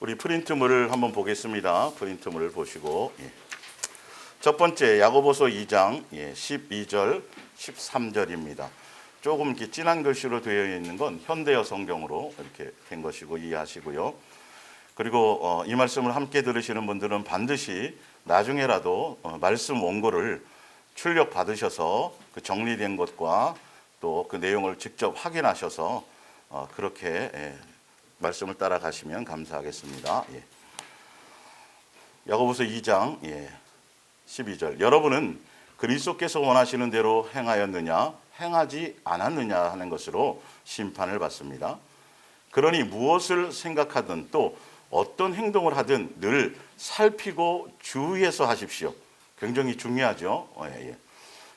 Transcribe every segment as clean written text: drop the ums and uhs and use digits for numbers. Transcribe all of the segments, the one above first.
우리 프린트물을 한번 보겠습니다. 프린트물을 보시고 첫 번째 야고보서 2장 12절 13절입니다. 조금 이렇게 진한 글씨로 되어 있는 건 현대어 성경으로 이렇게 된 것이고 이해하시고요. 그리고 이 말씀을 함께 들으시는 분들은 반드시 나중에라도 말씀 원고를 출력 받으셔서 그 정리된 것과 또 그 내용을 직접 확인하셔서 그렇게 말씀을 따라가시면 감사하겠습니다. 야고보서 2장 12절 여러분은 그리스도께서 원하시는 대로 행하였느냐 행하지 않았느냐 하는 것으로 심판을 받습니다. 그러니 무엇을 생각하든 또 어떤 행동을 하든 늘 살피고 주의해서 하십시오. 굉장히 중요하죠.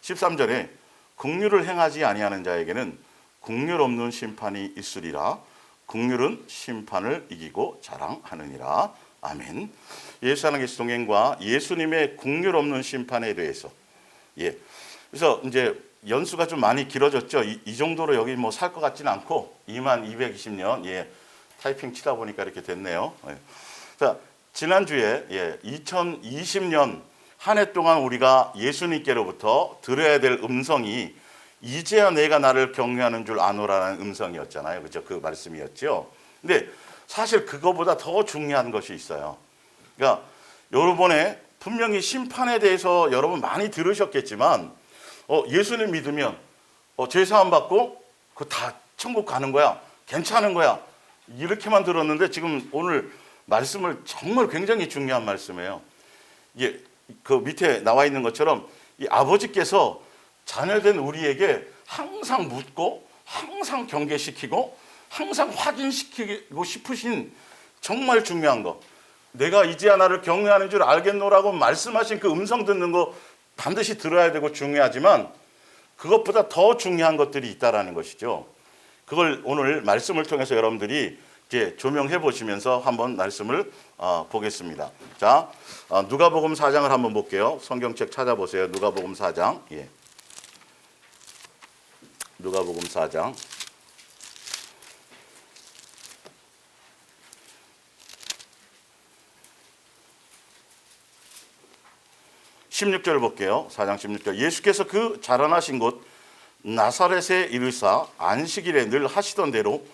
13절에 긍휼을 행하지 아니하는 자에게는 긍휼 없는 심판이 있으리라. 긍휼은 심판을 이기고 자랑하느니라. 아멘. 예수 하나님의 동행과 예수님의 긍휼 없는 심판에 대해서 그래서 이제 연수가 좀 많이 길어졌죠. 이 정도로 여기 뭐 살 것 같지는 않고 2220년 타이핑 치다 보니까 이렇게 됐네요. 자, 지난주에 2020년 한 해 동안 우리가 예수님께로부터 들어야 될 음성이 이제야 내가 나를 경외하는 줄 아노라는 음성이었잖아요. 그죠? 그 말씀이었죠. 근데 사실 그거보다 더 중요한 것이 있어요. 그러니까 요번에 분명히 심판에 대해서 여러분 많이 들으셨겠지만 예수님 믿으면 죄 사함 받고 그 다 천국 가는 거야. 괜찮은 거야. 이렇게만 들었는데 지금 오늘 말씀을 정말 굉장히 중요한 말씀이에요. 그 밑에 나와 있는 것처럼 이 아버지께서 자녀된 우리에게 항상 묻고 항상 경계시키고 항상 확인시키고 싶으신 정말 중요한 거. 내가 이제야 나를 경외하는 줄 알겠노라고 말씀하신 그 음성 듣는 거 반드시 들어야 되고 중요하지만 그것보다 더 중요한 것들이 있다라는 것이죠. 그걸 오늘 말씀을 통해서 여러분들이 이제 조명해 보시면서 한번 말씀을 보겠습니다. 자, 누가복음 4장을 한번 볼게요. 성경책 찾아보세요. 누가복음 4장. 누가복음 4장. 16절 볼게요. 4장 16절. 예수께서 그 자라나신 곳 나사렛에 이르사 안식일에 늘 하시던 대로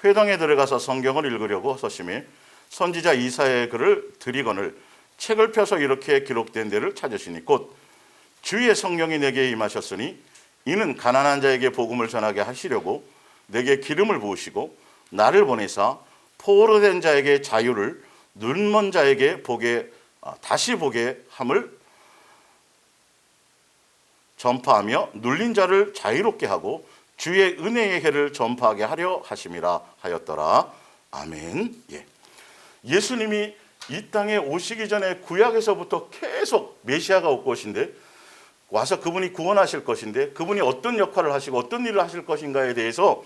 회당에 들어가서 성경을 읽으려고 서심해 선지자 이사야의 글을 들이거늘 책을 펴서 이렇게 기록된 데를 찾으시니 곧 주의 성령이 내게 임하셨으니 이는 가난한 자에게 복음을 전하게 하시려고 내게 기름을 부으시고 나를 보내사 포로된 자에게 자유를 눈먼 자에게 다시 보게 함을 전파하며 눌린 자를 자유롭게 하고 주의 은혜의 해를 전파하게 하려 하심이라 하였더라. 아멘. 예수님이 이 땅에 오시기 전에 구약에서부터 계속 메시아가 올 것인데 와서 그분이 구원하실 것인데 그분이 어떤 역할을 하시고 어떤 일을 하실 것인가에 대해서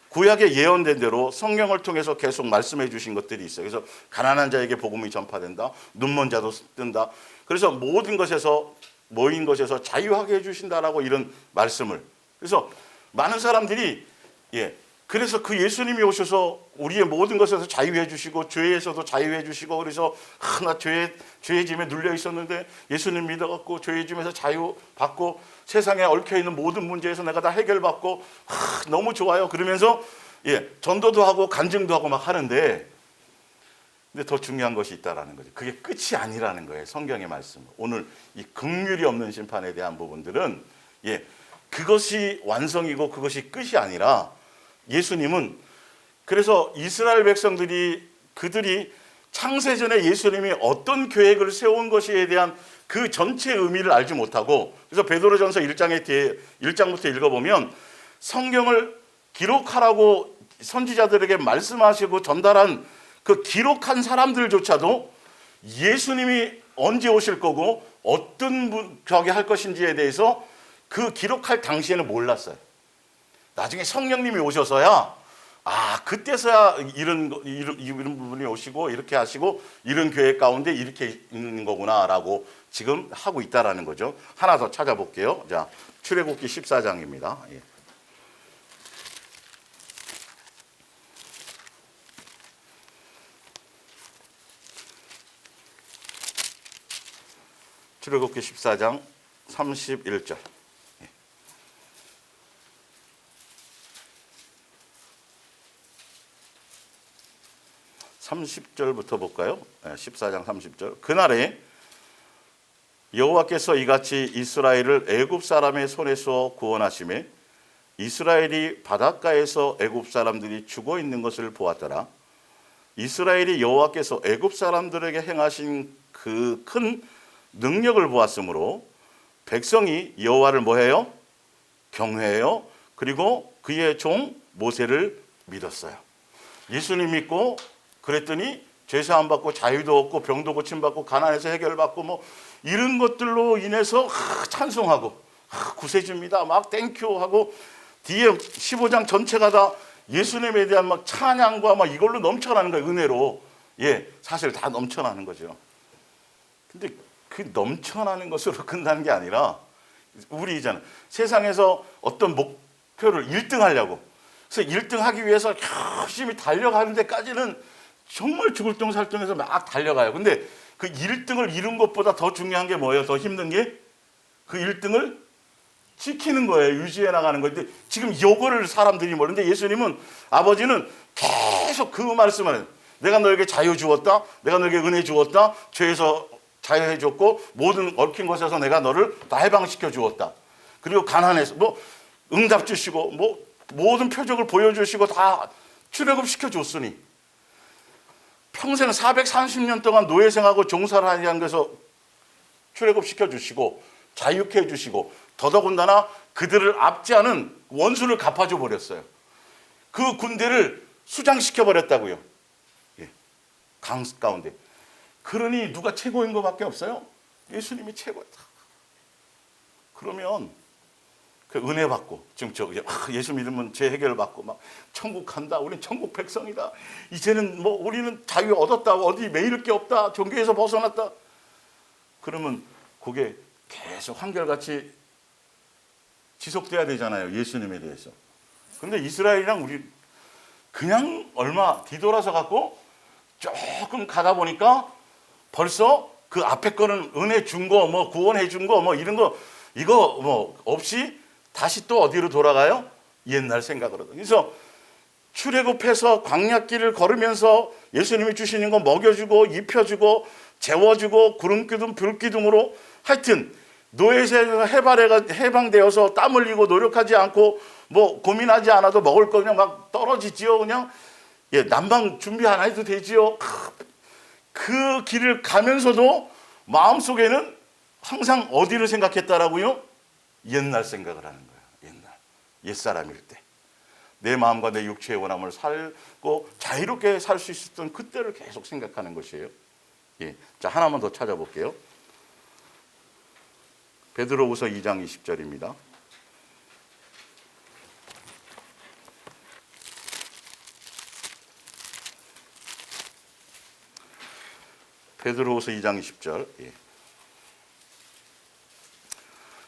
구약에 예언된 대로 성경을 통해서 계속 말씀해 주신 것들이 있어요. 그래서 가난한 자에게 복음이 전파된다. 눈먼 자도 뜬다. 그래서 모든 것에서 모인 것에서 자유하게 해주신다라고 이런 말씀을. 그래서 많은 사람들이 그래서 그 예수님이 오셔서 우리의 모든 것에서 자유해 주시고 죄에서도 자유해 주시고 그래서 나 죄의 짐에 눌려 있었는데 예수님 믿어갖고 죄의 짐에서 자유 받고 세상에 얽혀 있는 모든 문제에서 내가 다 해결받고 너무 좋아요. 그러면서 전도도 하고 간증도 하고 막 하는데 근데 더 중요한 것이 있다라는 거죠. 그게 끝이 아니라는 거예요. 성경의 말씀. 오늘 이 긍휼이 없는 심판에 대한 부분들은 그것이 완성이고 그것이 끝이 아니라 예수님은 그래서 이스라엘 백성들이 그들이 창세전에 예수님이 어떤 계획을 세운 것에 대한 그 전체 의미를 알지 못하고 그래서 베드로전서 1장부터 읽어보면 성경을 기록하라고 선지자들에게 말씀하시고 전달한 그 기록한 사람들조차도 예수님이 언제 오실 거고 어떤 저기 할 것인지에 대해서 그 기록할 당시에는 몰랐어요. 나중에 성령님이 오셔서야 그때서야 이런 분이 오시고 이렇게 하시고 이런 교회 가운데 이렇게 있는 거구나라고 지금 하고 있다라는 거죠. 하나 더 찾아볼게요. 자, 출애굽기 14장입니다. 출애굽기 14장 31절. 30절부터 볼까요? 14장 30절. 그날에 여호와께서 이같이 이스라엘을 애굽 사람의 손에서 구원하시매 이스라엘이 바닷가에서 애굽 사람들이 죽어 있는 것을 보았더라. 이스라엘이 여호와께서 애굽 사람들에게 행하신 그 큰 능력을 보았으므로 백성이 여호와를 뭐해요? 경외해요. 그리고 그의 종 모세를 믿었어요. 예수님 믿고 그랬더니 죄사함 받고 자유도 얻고 병도 고침받고 가난에서 해결받고 뭐 이런 것들로 인해서 찬송하고 구세주입니다 막 땡큐 하고 뒤에 15장 전체가 다 예수님에 대한 막 찬양과 막 이걸로 넘쳐나는 거예요. 은혜로. 예, 사실 다 넘쳐나는 거죠. 근데 그 넘쳐나는 것으로 끝나는 게 아니라 우리 이제는 세상에서 어떤 목표를 1등 하려고 그래서 1등 하기 위해서 열심히 달려가는 데까지는 정말 죽을 둥 살 둥해서 막 달려가요. 근데 그 1등을 이룬 것보다 더 중요한 게 뭐예요? 더 힘든 게 그 1등을 지키는 거예요. 유지해 나가는 거예요. 근데 지금 요거를 사람들이 모르는데 예수님은 아버지는 계속 그 말씀을 해요. 내가 너에게 자유 주었다. 내가 너에게 은혜 주었다. 죄에서 자유해 줬고 모든 얽힌 것에서 내가 너를 다 해방시켜 주었다. 그리고 가난해서 뭐 응답 주시고 뭐 모든 표적을 보여주시고 다 출애굽시켜 줬으니 평생 430년 동안 노예생하고 종사를 하는 것에서 출애굽시켜 주시고 자유케 해 주시고 더더군다나 그들을 압제하는 원수를 갚아줘 버렸어요. 그 군대를 수장시켜 버렸다고요. 예. 강 가운데. 그러니 누가 최고인 것밖에 없어요? 예수님이 최고다. 그러면 그 은혜 받고 지금 저 예수 믿으면 죄 해결 받고 막 천국 간다. 우린 천국 백성이다. 이제는 뭐 우리는 자유 얻었다. 어디 매일 게 없다. 종교에서 벗어났다. 그러면 그게 계속 한결같이 지속돼야 되잖아요. 예수님에 대해서. 근데 이스라엘이랑 우리 그냥 얼마 뒤돌아서 갖고 조금 가다 보니까 벌써 그 앞에 거는 은혜 준 거, 뭐 구원해 준 거, 뭐 이런 거 이거 뭐 없이 다시 또 어디로 돌아가요? 옛날 생각으로. 그래서 출애굽해서 광야길을 걸으면서 예수님이 주시는 거 먹여주고 입혀주고 재워주고 구름기둥 불기둥으로 하여튼 노예에서 해방되어서 땀 흘리고 노력하지 않고 뭐 고민하지 않아도 먹을 거 그냥 막 떨어지지요. 그냥 예, 난방 준비 안 해도 되지요. 그 길을 가면서도 마음속에는 항상 어디를 생각했다라고요? 옛날 생각을 하는 거예요. 옛날. 옛사람일 때. 내 마음과 내 육체의 원함을 살고 자유롭게 살 수 있었던 그때를 계속 생각하는 것이에요. 예. 자, 하나만 더 찾아볼게요. 베드로후서 2장 20절입니다. 베드로후서 2장 20절. 예.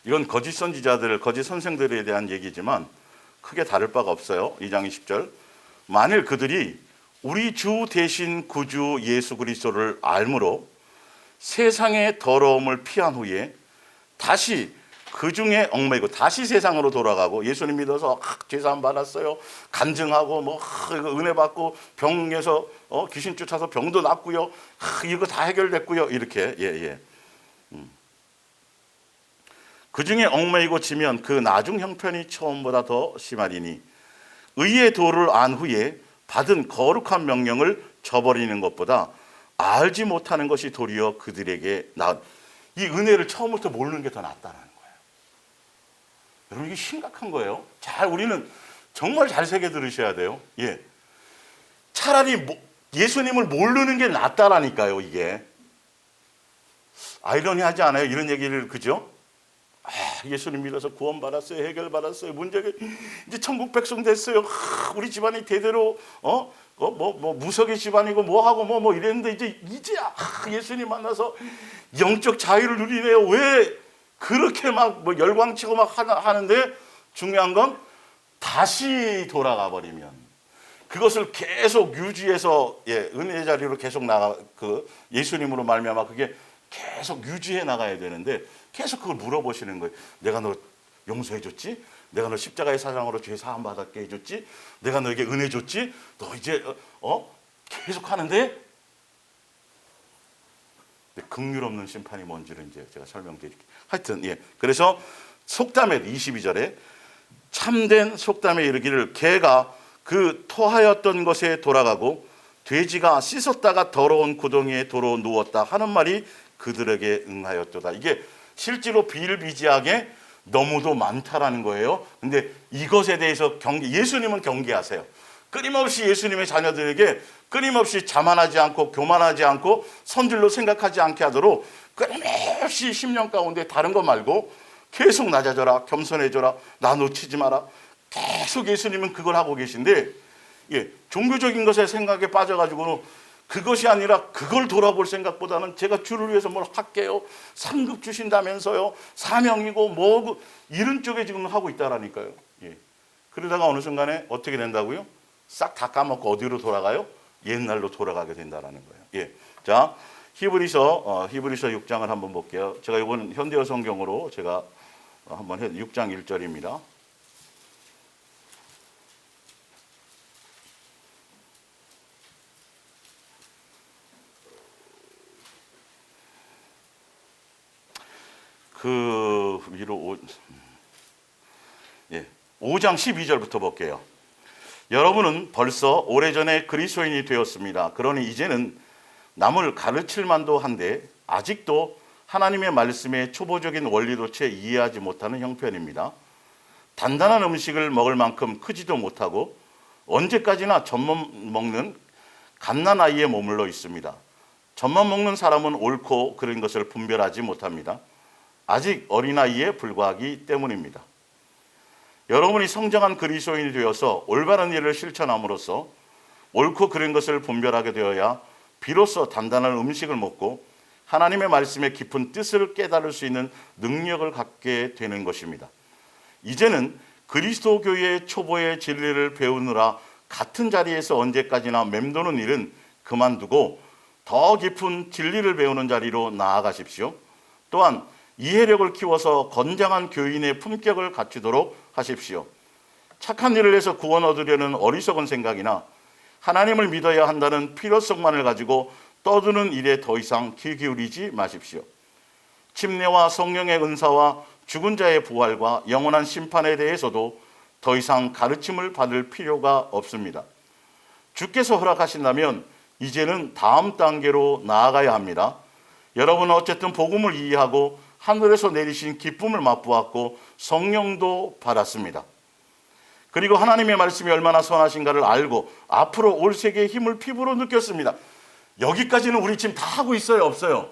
이건 거짓 선지자들, 거짓 선생들에 대한 얘기지만 크게 다를 바가 없어요. 2장 20절. 만일 그들이 우리 주 대신 구주 예수 그리스도를 알므로 세상의 더러움을 피한 후에 다시 그 중에 얽매이고 다시 세상으로 돌아가고 예수님 믿어서 죄사함 받았어요. 간증하고 뭐 은혜 받고 병에서 귀신 쫓아서 병도 낫고요. 이거 다 해결됐고요. 이렇게 예. 그 중에 얽매이고 지면 그 나중 형편이 처음보다 더 심하리니 의의 도를 안 후에 받은 거룩한 명령을 저버리는 것보다 알지 못하는 것이 도리어 그들에게 이 은혜를 처음부터 모르는 게 더 낫다는 거예요. 여러분 이게 심각한 거예요. 우리는 정말 잘 새겨 들으셔야 돼요. 예, 차라리 예수님을 모르는 게 낫다라니까요. 이게 아이러니하지 않아요? 이런 얘기를 그죠? 예수님 믿어서 구원받았어요. 해결받았어요. 문제가 이제 천국 백성 됐어요. 우리 집안이 대대로 무속의 집안이고 뭐하고 뭐 이랬는데 이제 예수님 만나서 영적 자유를 누리네요. 왜 그렇게 막 열광치고 막 하는데 중요한 건 다시 돌아가 버리면 그것을 계속 유지해서 은혜 자리로 계속 나가 예수님으로 말미암아 그게 계속 유지해 나가야 되는데 계속 그걸 물어보시는 거예요. 내가 너 용서해 줬지? 내가 너 십자가의 사랑으로 죄 사함 받았게 해줬지? 내가 너에게 은혜 줬지? 너 이제 계속 하는데 긍휼 없는 심판이 뭔지를 이제 제가 설명드릴게요. 하여튼 그래서 속담에 22절에 참된 속담에 이르기를 개가 그 토하였던 것에 돌아가고 돼지가 씻었다가 더러운 구덩이에 도로 누웠다 하는 말이 그들에게 응하였도다. 이게 실제로 비일비재하게 너무도 많다라는 거예요. 근데 이것에 대해서 예수님은 경계하세요. 끊임없이 예수님의 자녀들에게 끊임없이 자만하지 않고 교만하지 않고 선줄로 생각하지 않게 하도록 끊임없이 10년 가운데 다른 거 말고 계속 낮아져라, 겸손해져라, 나 놓치지 마라. 계속 예수님은 그걸 하고 계신데 종교적인 것에 생각에 빠져가지고는 그것이 아니라 그걸 돌아볼 생각보다는 제가 주를 위해서 뭘 할게요. 상급 주신다면서요. 사명이고 뭐고 이런 쪽에 지금 하고 있다라니까요. 그러다가 어느 순간에 어떻게 된다고요? 싹 다 까먹고 어디로 돌아가요? 옛날로 돌아가게 된다라는 거예요. 자, 히브리서 6장을 한번 볼게요. 제가 이번 현대어 성경으로 제가 한번 6장 1절입니다. 그 위로 5장 12절부터 볼게요. 여러분은 벌써 오래전에 그리스도인이 되었습니다. 그러니 이제는 남을 가르칠 만도 한데 아직도 하나님의 말씀의 초보적인 원리도 채 이해하지 못하는 형편입니다. 단단한 음식을 먹을 만큼 크지도 못하고 언제까지나 젖만 먹는 갓난아이에 머물러 있습니다. 젖만 먹는 사람은 옳고 그른 것을 분별하지 못합니다. 아직 어린아이에 불과하기 때문입니다. 여러분이 성장한 그리스도인이 되어서 올바른 일을 실천함으로써 옳고 그른 것을 분별하게 되어야 비로소 단단한 음식을 먹고 하나님의 말씀의 깊은 뜻을 깨달을 수 있는 능력을 갖게 되는 것입니다. 이제는 그리스도 교회의 초보의 진리를 배우느라 같은 자리에서 언제까지나 맴도는 일은 그만두고 더 깊은 진리를 배우는 자리로 나아가십시오. 또한 이해력을 키워서 건장한 교인의 품격을 갖추도록 하십시오. 착한 일을 해서 구원 얻으려는 어리석은 생각이나 하나님을 믿어야 한다는 필요성만을 가지고 떠드는 일에 더 이상 귀 기울이지 마십시오. 침례와 성령의 은사와 죽은 자의 부활과 영원한 심판에 대해서도 더 이상 가르침을 받을 필요가 없습니다. 주께서 허락하신다면 이제는 다음 단계로 나아가야 합니다. 여러분은 어쨌든 복음을 이해하고 하늘에서 내리신 기쁨을 맛보았고 성령도 받았습니다. 그리고 하나님의 말씀이 얼마나 선하신가를 알고 앞으로 올 세계의 힘을 피부로 느꼈습니다. 여기까지는 우리 지금 다 하고 있어요, 없어요?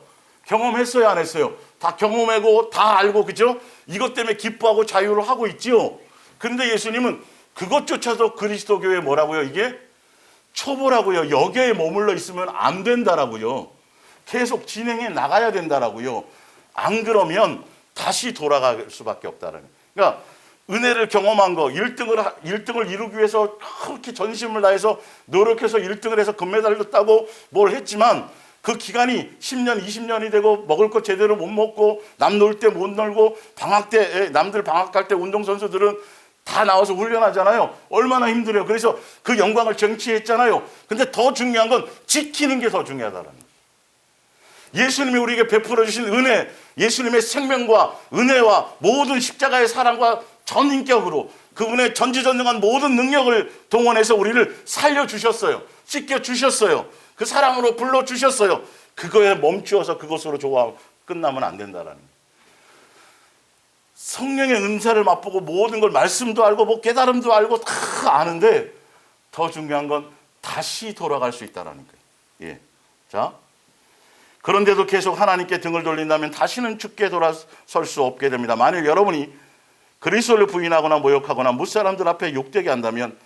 경험했어요, 안 했어요? 다 경험하고 다 알고, 그죠? 이것 때문에 기뻐하고 자유를 하고 있지요. 그런데 예수님은 그것조차도 그리스도 교회 뭐라고요? 이게 초보라고요. 여기에 머물러 있으면 안 된다라고요. 계속 진행해 나가야 된다라고요. 안 그러면 다시 돌아갈 수밖에 없다라는. 그러니까 은혜를 경험한 거, 1등을 이루기 위해서 그렇게 전심을 다해서 노력해서 1등을 해서 금메달도 따고 뭘 했지만 그 기간이 10년, 20년이 되고 먹을 거 제대로 못 먹고 남 놀 때 못 놀고 방학 때 남들 방학할 때 운동선수들은 다 나와서 훈련하잖아요. 얼마나 힘들어요. 그래서 그 영광을 쟁취했잖아요. 근데 더 중요한 건 지키는 게 더 중요하다라는 거예요. 예수님이 우리에게 베풀어 주신 은혜, 예수님의 생명과 은혜와 모든 십자가의 사랑과 전인격으로 그분의 전지전능한 모든 능력을 동원해서 우리를 살려주셨어요. 씻겨주셨어요. 그 사랑으로 불러주셨어요. 그거에 멈추어서 그것으로 좋아하고 끝나면 안 된다라는 거예요. 성령의 은사를 맛보고 모든 걸 말씀도 알고 뭐 깨달음도 알고 다 아는데 더 중요한 건 다시 돌아갈 수 있다라는 거예요. 자, 그런데도 계속 하나님께 등을 돌린다면 다시는 죽게 돌아설 수 없게 됩니다. 만일 여러분이 그리스도를 부인하거나 모욕하거나 무사람들 앞에 욕되게 한다면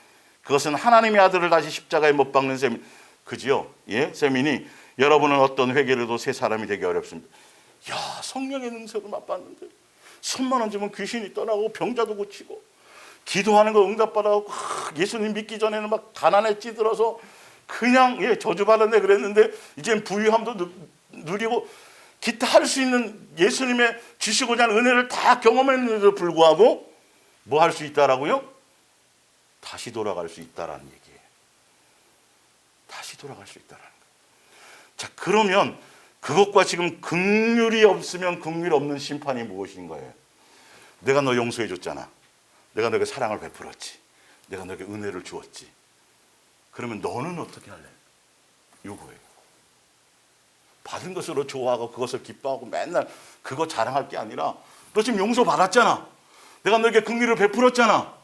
그것은 하나님의 아들을 다시 십자가에 못 박는 셈, 그지요? 셈이니 여러분은 어떤 회개로도 새 사람이 되기 어렵습니다. 야, 성령의 능력을 맛봤는데 손만 얹으면 귀신이 떠나고 병자도 고치고 기도하는 거 응답받아고 예수님 믿기 전에는 막 가난에 찌들어서 그냥 저주받았네 그랬는데 이젠 부유함도 누리고 기타 할 수 있는 예수님의 주시고자 하는 은혜를 다 경험했는데도 불구하고 뭐 할 수 있다라고요? 다시 돌아갈 수 있다라는 얘기예요. 다시 돌아갈 수 있다라는 거예요. 자, 그러면 그것과 지금 긍휼이 없으면 긍휼 없는 심판이 무엇인 거예요? 내가 너 용서해 줬잖아. 내가 너에게 사랑을 베풀었지. 내가 너에게 은혜를 주었지. 그러면 너는 어떻게 할래? 요거예요. 받은 것으로 좋아하고 그것을 기뻐하고 맨날 그거 자랑할 게 아니라 너 지금 용서 받았잖아. 내가 너에게 긍휼을 베풀었잖아.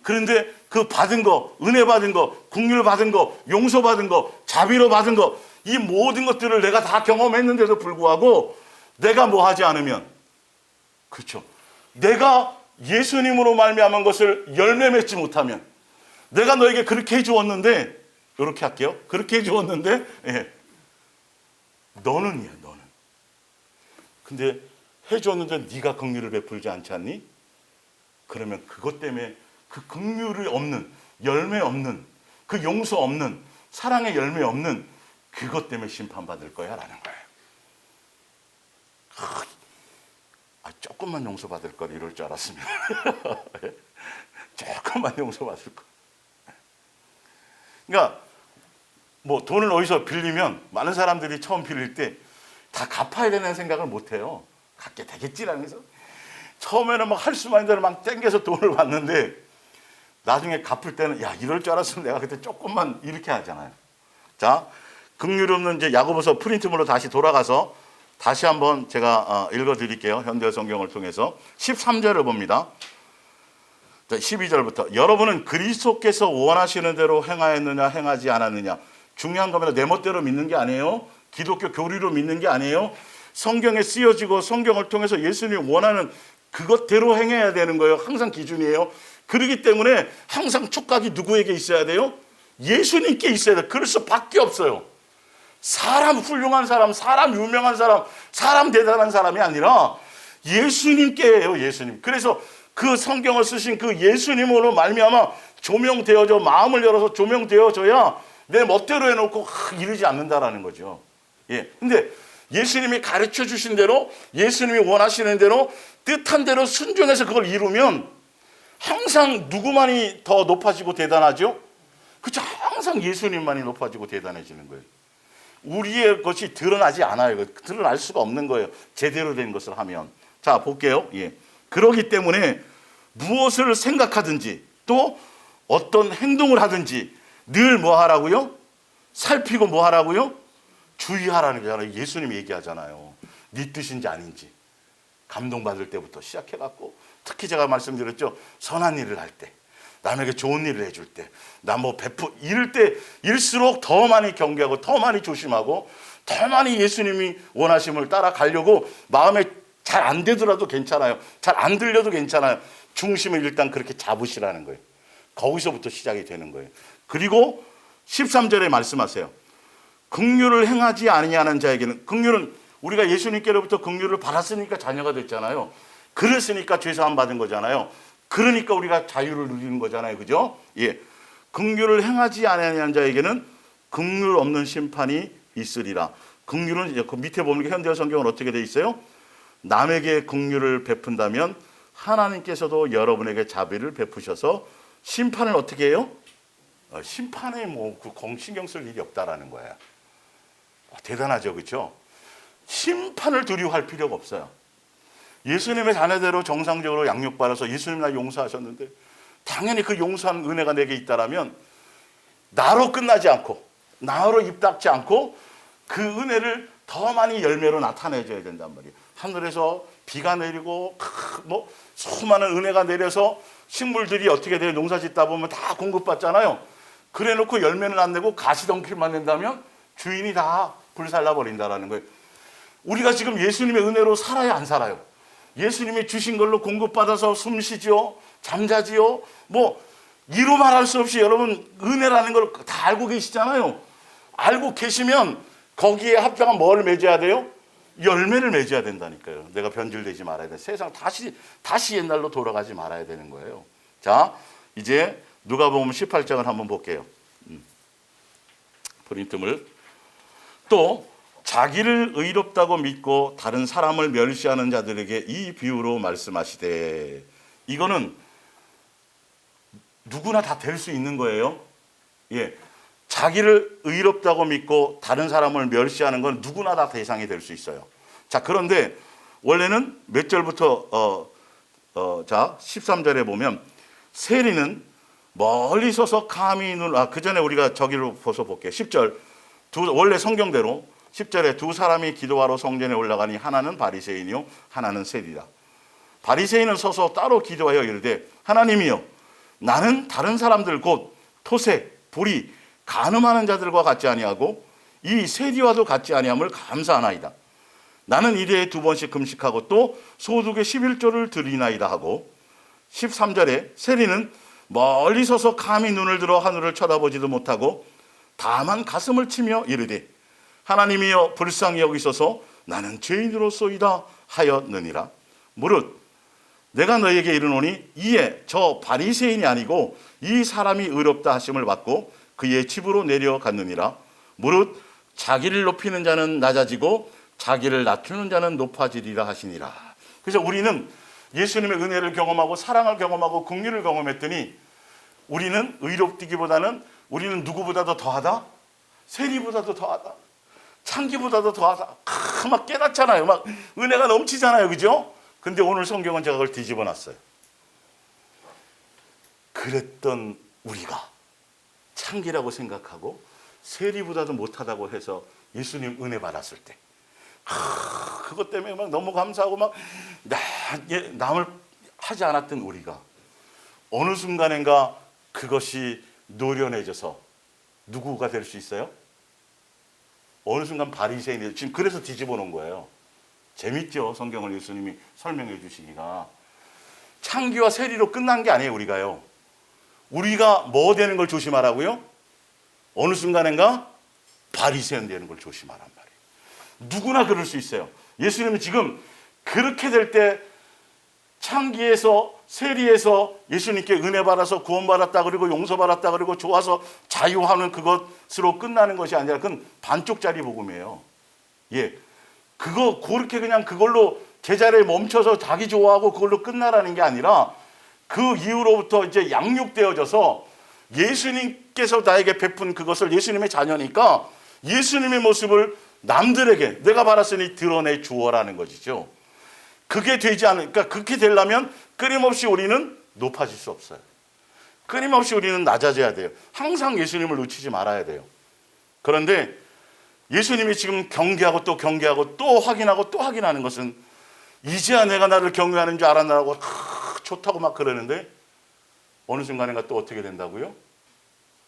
그런데 그 받은 거, 은혜 받은 거, 긍휼 받은 거, 용서 받은 거, 자비로 받은 거, 이 모든 것들을 내가 다 경험했는데도 불구하고 내가 뭐 하지 않으면, 그렇죠, 내가 예수님으로 말미암은 것을 열매 맺지 못하면, 내가 너에게 그렇게 해주었는데, 이렇게 할게요. 그렇게 해주었는데, 예, 너는이야, 너는. 근데 해줬는데 네가 긍휼을 베풀지 않지 않니? 그러면 그것 때문에 그 긍휼이 없는, 열매 없는, 그 용서 없는, 사랑의 열매 없는 그것 때문에 심판받을 거야 라는 거예요. 조금만 용서받을 걸 이럴 줄 알았으면 조금만 용서받을 걸. 그러니까 뭐 돈을 어디서 빌리면 많은 사람들이 처음 빌릴 때 다 갚아야 되는 생각을 못 해요. 갚게 되겠지라는 해서 처음에는 막 할 수만 있는 대로 막 땡겨서 돈을 받는데 나중에 갚을 때는 야, 이럴 줄 알았으면 내가 그때 조금만 이렇게 하잖아요. 자, 긍휼 없는 이제 야고보서 프린트물로 다시 돌아가서 다시 한번 제가 읽어드릴게요. 현대 성경을 통해서 13절을 봅니다. 12절부터 여러분은 그리스도께서 원하시는 대로 행하였느냐 행하지 않았느냐. 중요한 겁니다. 내 멋대로 믿는 게 아니에요. 기독교 교리로 믿는 게 아니에요. 성경에 쓰여지고 성경을 통해서 예수님이 원하는 그것대로 행해야 되는 거예요. 항상 기준이에요. 그렇기 때문에 항상 촉각이 누구에게 있어야 돼요? 예수님께 있어야 돼요. 그럴 수밖에 없어요. 사람 훌륭한 사람, 사람 유명한 사람, 사람 대단한 사람이 아니라 예수님께예요. 예수님. 그래서 그 성경을 쓰신 그 예수님으로 말미암아 조명되어져, 마음을 열어서 조명되어져야 내 멋대로 해놓고 이르지 않는다라는 거죠. 예. 근데 예수님이 가르쳐 주신 대로, 예수님이 원하시는 대로, 뜻한 대로 순종해서 그걸 이루면 항상 누구만이 더 높아지고 대단하죠? 그렇죠. 항상 예수님만이 높아지고 대단해지는 거예요. 우리의 것이 드러나지 않아요. 드러날 수가 없는 거예요. 제대로 된 것을 하면. 자, 볼게요. 예. 그러기 때문에 무엇을 생각하든지 또 어떤 행동을 하든지 늘 뭐 하라고요? 살피고 뭐 하라고요? 주의하라는 거잖아요. 예수님이 얘기하잖아요. 네 뜻인지 아닌지. 감동받을 때부터 시작해갖고 특히 제가 말씀드렸죠. 선한 일을 할 때, 남에게 좋은 일을 해줄 때, 나 뭐 이럴 때 일수록 더 많이 경계하고 더 많이 조심하고 더 많이 예수님이 원하심을 따라가려고 마음에 잘 안 되더라도 괜찮아요. 잘 안 들려도 괜찮아요. 중심을 일단 그렇게 잡으시라는 거예요. 거기서부터 시작이 되는 거예요. 그리고 13절에 말씀하세요. 긍휼을 행하지 아니하는 자에게는, 긍휼은 우리가 예수님께로부터 긍휼을 받았으니까 자녀가 됐잖아요. 그랬으니까 죄사함 받은 거잖아요. 그러니까 우리가 자유를 누리는 거잖아요. 그죠? 예. 긍휼을 행하지 아니하는 자에게는 긍휼 없는 심판이 있으리라. 긍휼은 그 밑에 보면 현대 성경은 어떻게 돼 있어요? 남에게 긍휼을 베푼다면 하나님께서도 여러분에게 자비를 베푸셔서 심판을 어떻게 해요? 심판에 뭐 신경 쓸 일이 없다라는 거예요. 대단하죠, 그렇죠? 심판을 두려워할 필요가 없어요. 예수님의 자녀대로 정상적으로 양육받아서 예수님 나 용서하셨는데 당연히 그 용서한 은혜가 내게 있다라면 나로 끝나지 않고 나로 입 닫지 않고 그 은혜를 더 많이 열매로 나타내줘야 된단 말이에요. 하늘에서 비가 내리고 뭐 수많은 은혜가 내려서 식물들이 어떻게 돼요? 농사 짓다 보면 다 공급받잖아요. 그래 놓고 열매는 안 내고 가시덤불만 낸다면 주인이 다 불살라 버린다라는 거예요. 우리가 지금 예수님의 은혜로 살아야 안 살아요? 예수님이 주신 걸로 공급받아서 숨쉬지요, 잠자지요. 뭐 이루 말할 수 없이 여러분 은혜라는 걸 다 알고 계시잖아요. 알고 계시면 거기에 합당한 뭘 맺어야 돼요? 열매를 맺어야 된다니까요. 내가 변질되지 말아야 돼. 세상 다시 옛날로 돌아가지 말아야 되는 거예요. 자, 이제 누가복음 18장을 한번 볼게요. 프린트물. 또 자기를 의롭다고 믿고 다른 사람을 멸시하는 자들에게 이 비유로 말씀하시되, 이거는 누구나 다 될 수 있는 거예요. 예, 자기를 의롭다고 믿고 다른 사람을 멸시하는 건 누구나 다 대상이 될 수 있어요. 자, 그런데 원래는 몇 절부터 자 13절에 보면 세리는 멀리 서서 감히 그 전에 우리가 저기로 보서 볼게요. 10절 원래 성경대로 10절에 두 사람이 기도하러 성전에 올라가니 하나는 바리새인이요 하나는 세리라. 바리새인은 서서 따로 기도하여 이르되 하나님이여, 나는 다른 사람들 곧 토세, 불의, 간음하는 자들과 같지 아니하고 이 세리와도 같지 아니함을 감사하나이다. 나는 일회에 2번씩 금식하고 또 소득의 11조를 드리나이다 하고, 13절에 세리는 멀리 서서 감히 눈을 들어 하늘을 쳐다보지도 못하고 다만 가슴을 치며 이르되 하나님이여 불쌍히 여기소서 나는 죄인으로소이다 하였느니라. 무릇 내가 너에게 이르노니 이에 저 바리새인이 아니고 이 사람이 의롭다 하심을 받고 그의 집으로 내려갔느니라. 무릇 자기를 높이는 자는 낮아지고 자기를 낮추는 자는 높아지리라 하시니라. 그래서 우리는 예수님의 은혜를 경험하고 사랑을 경험하고 긍휼을 경험했더니 우리는 의롭기보다는 우리는 누구보다도 더하다? 세리보다도 더하다? 창기보다도 더하다? 막 깨닫잖아요. 막 은혜가 넘치잖아요. 그죠? 근데 오늘 성경은 제가 그걸 뒤집어 놨어요. 그랬던 우리가 창기라고 생각하고 세리보다도 못하다고 해서 예수님 은혜 받았을 때 그것 때문에 막 너무 감사하고 막 남을 하지 않았던 우리가 어느 순간인가 그것이 노련해져서 누구가 될 수 있어요? 어느 순간 바리새인이 지금 그래서 뒤집어 놓은 거예요. 재밌죠? 성경을 예수님이 설명해 주시기가. 창기와 세리로 끝난 게 아니에요. 우리가 뭐 되는 걸 조심하라고요? 어느 순간인가 바리새인 되는 걸 조심하란 말이에요. 누구나 그럴 수 있어요. 예수님은 지금 그렇게 될 때 창기에서 세리에서 예수님께 은혜 받아서 구원받았다 그리고 용서받았다 그리고 좋아서 자유하는 그것으로 끝나는 것이 아니라 그건 반쪽짜리 복음이에요. 예, 그렇게 그냥 그걸로 제자리에 멈춰서 자기 좋아하고 그걸로 끝나라는 게 아니라 그 이후로부터 이제 양육되어져서 예수님께서 나에게 베푼 그것을 예수님의 자녀니까 예수님의 모습을 남들에게 내가 받았으니 드러내 주어라는 것이죠. 그게 되지 않으니까 그렇게 되려면 끊임없이 우리는 높아질 수 없어요. 끊임없이 우리는 낮아져야 돼요. 항상 예수님을 놓치지 말아야 돼요. 그런데 예수님이 지금 경계하고 또 경계하고 또 확인하고 또 확인하는 것은 이제야 내가 나를 경외하는 줄 알았나라고 좋다고 막 그러는데 어느 순간인가 또 어떻게 된다고요?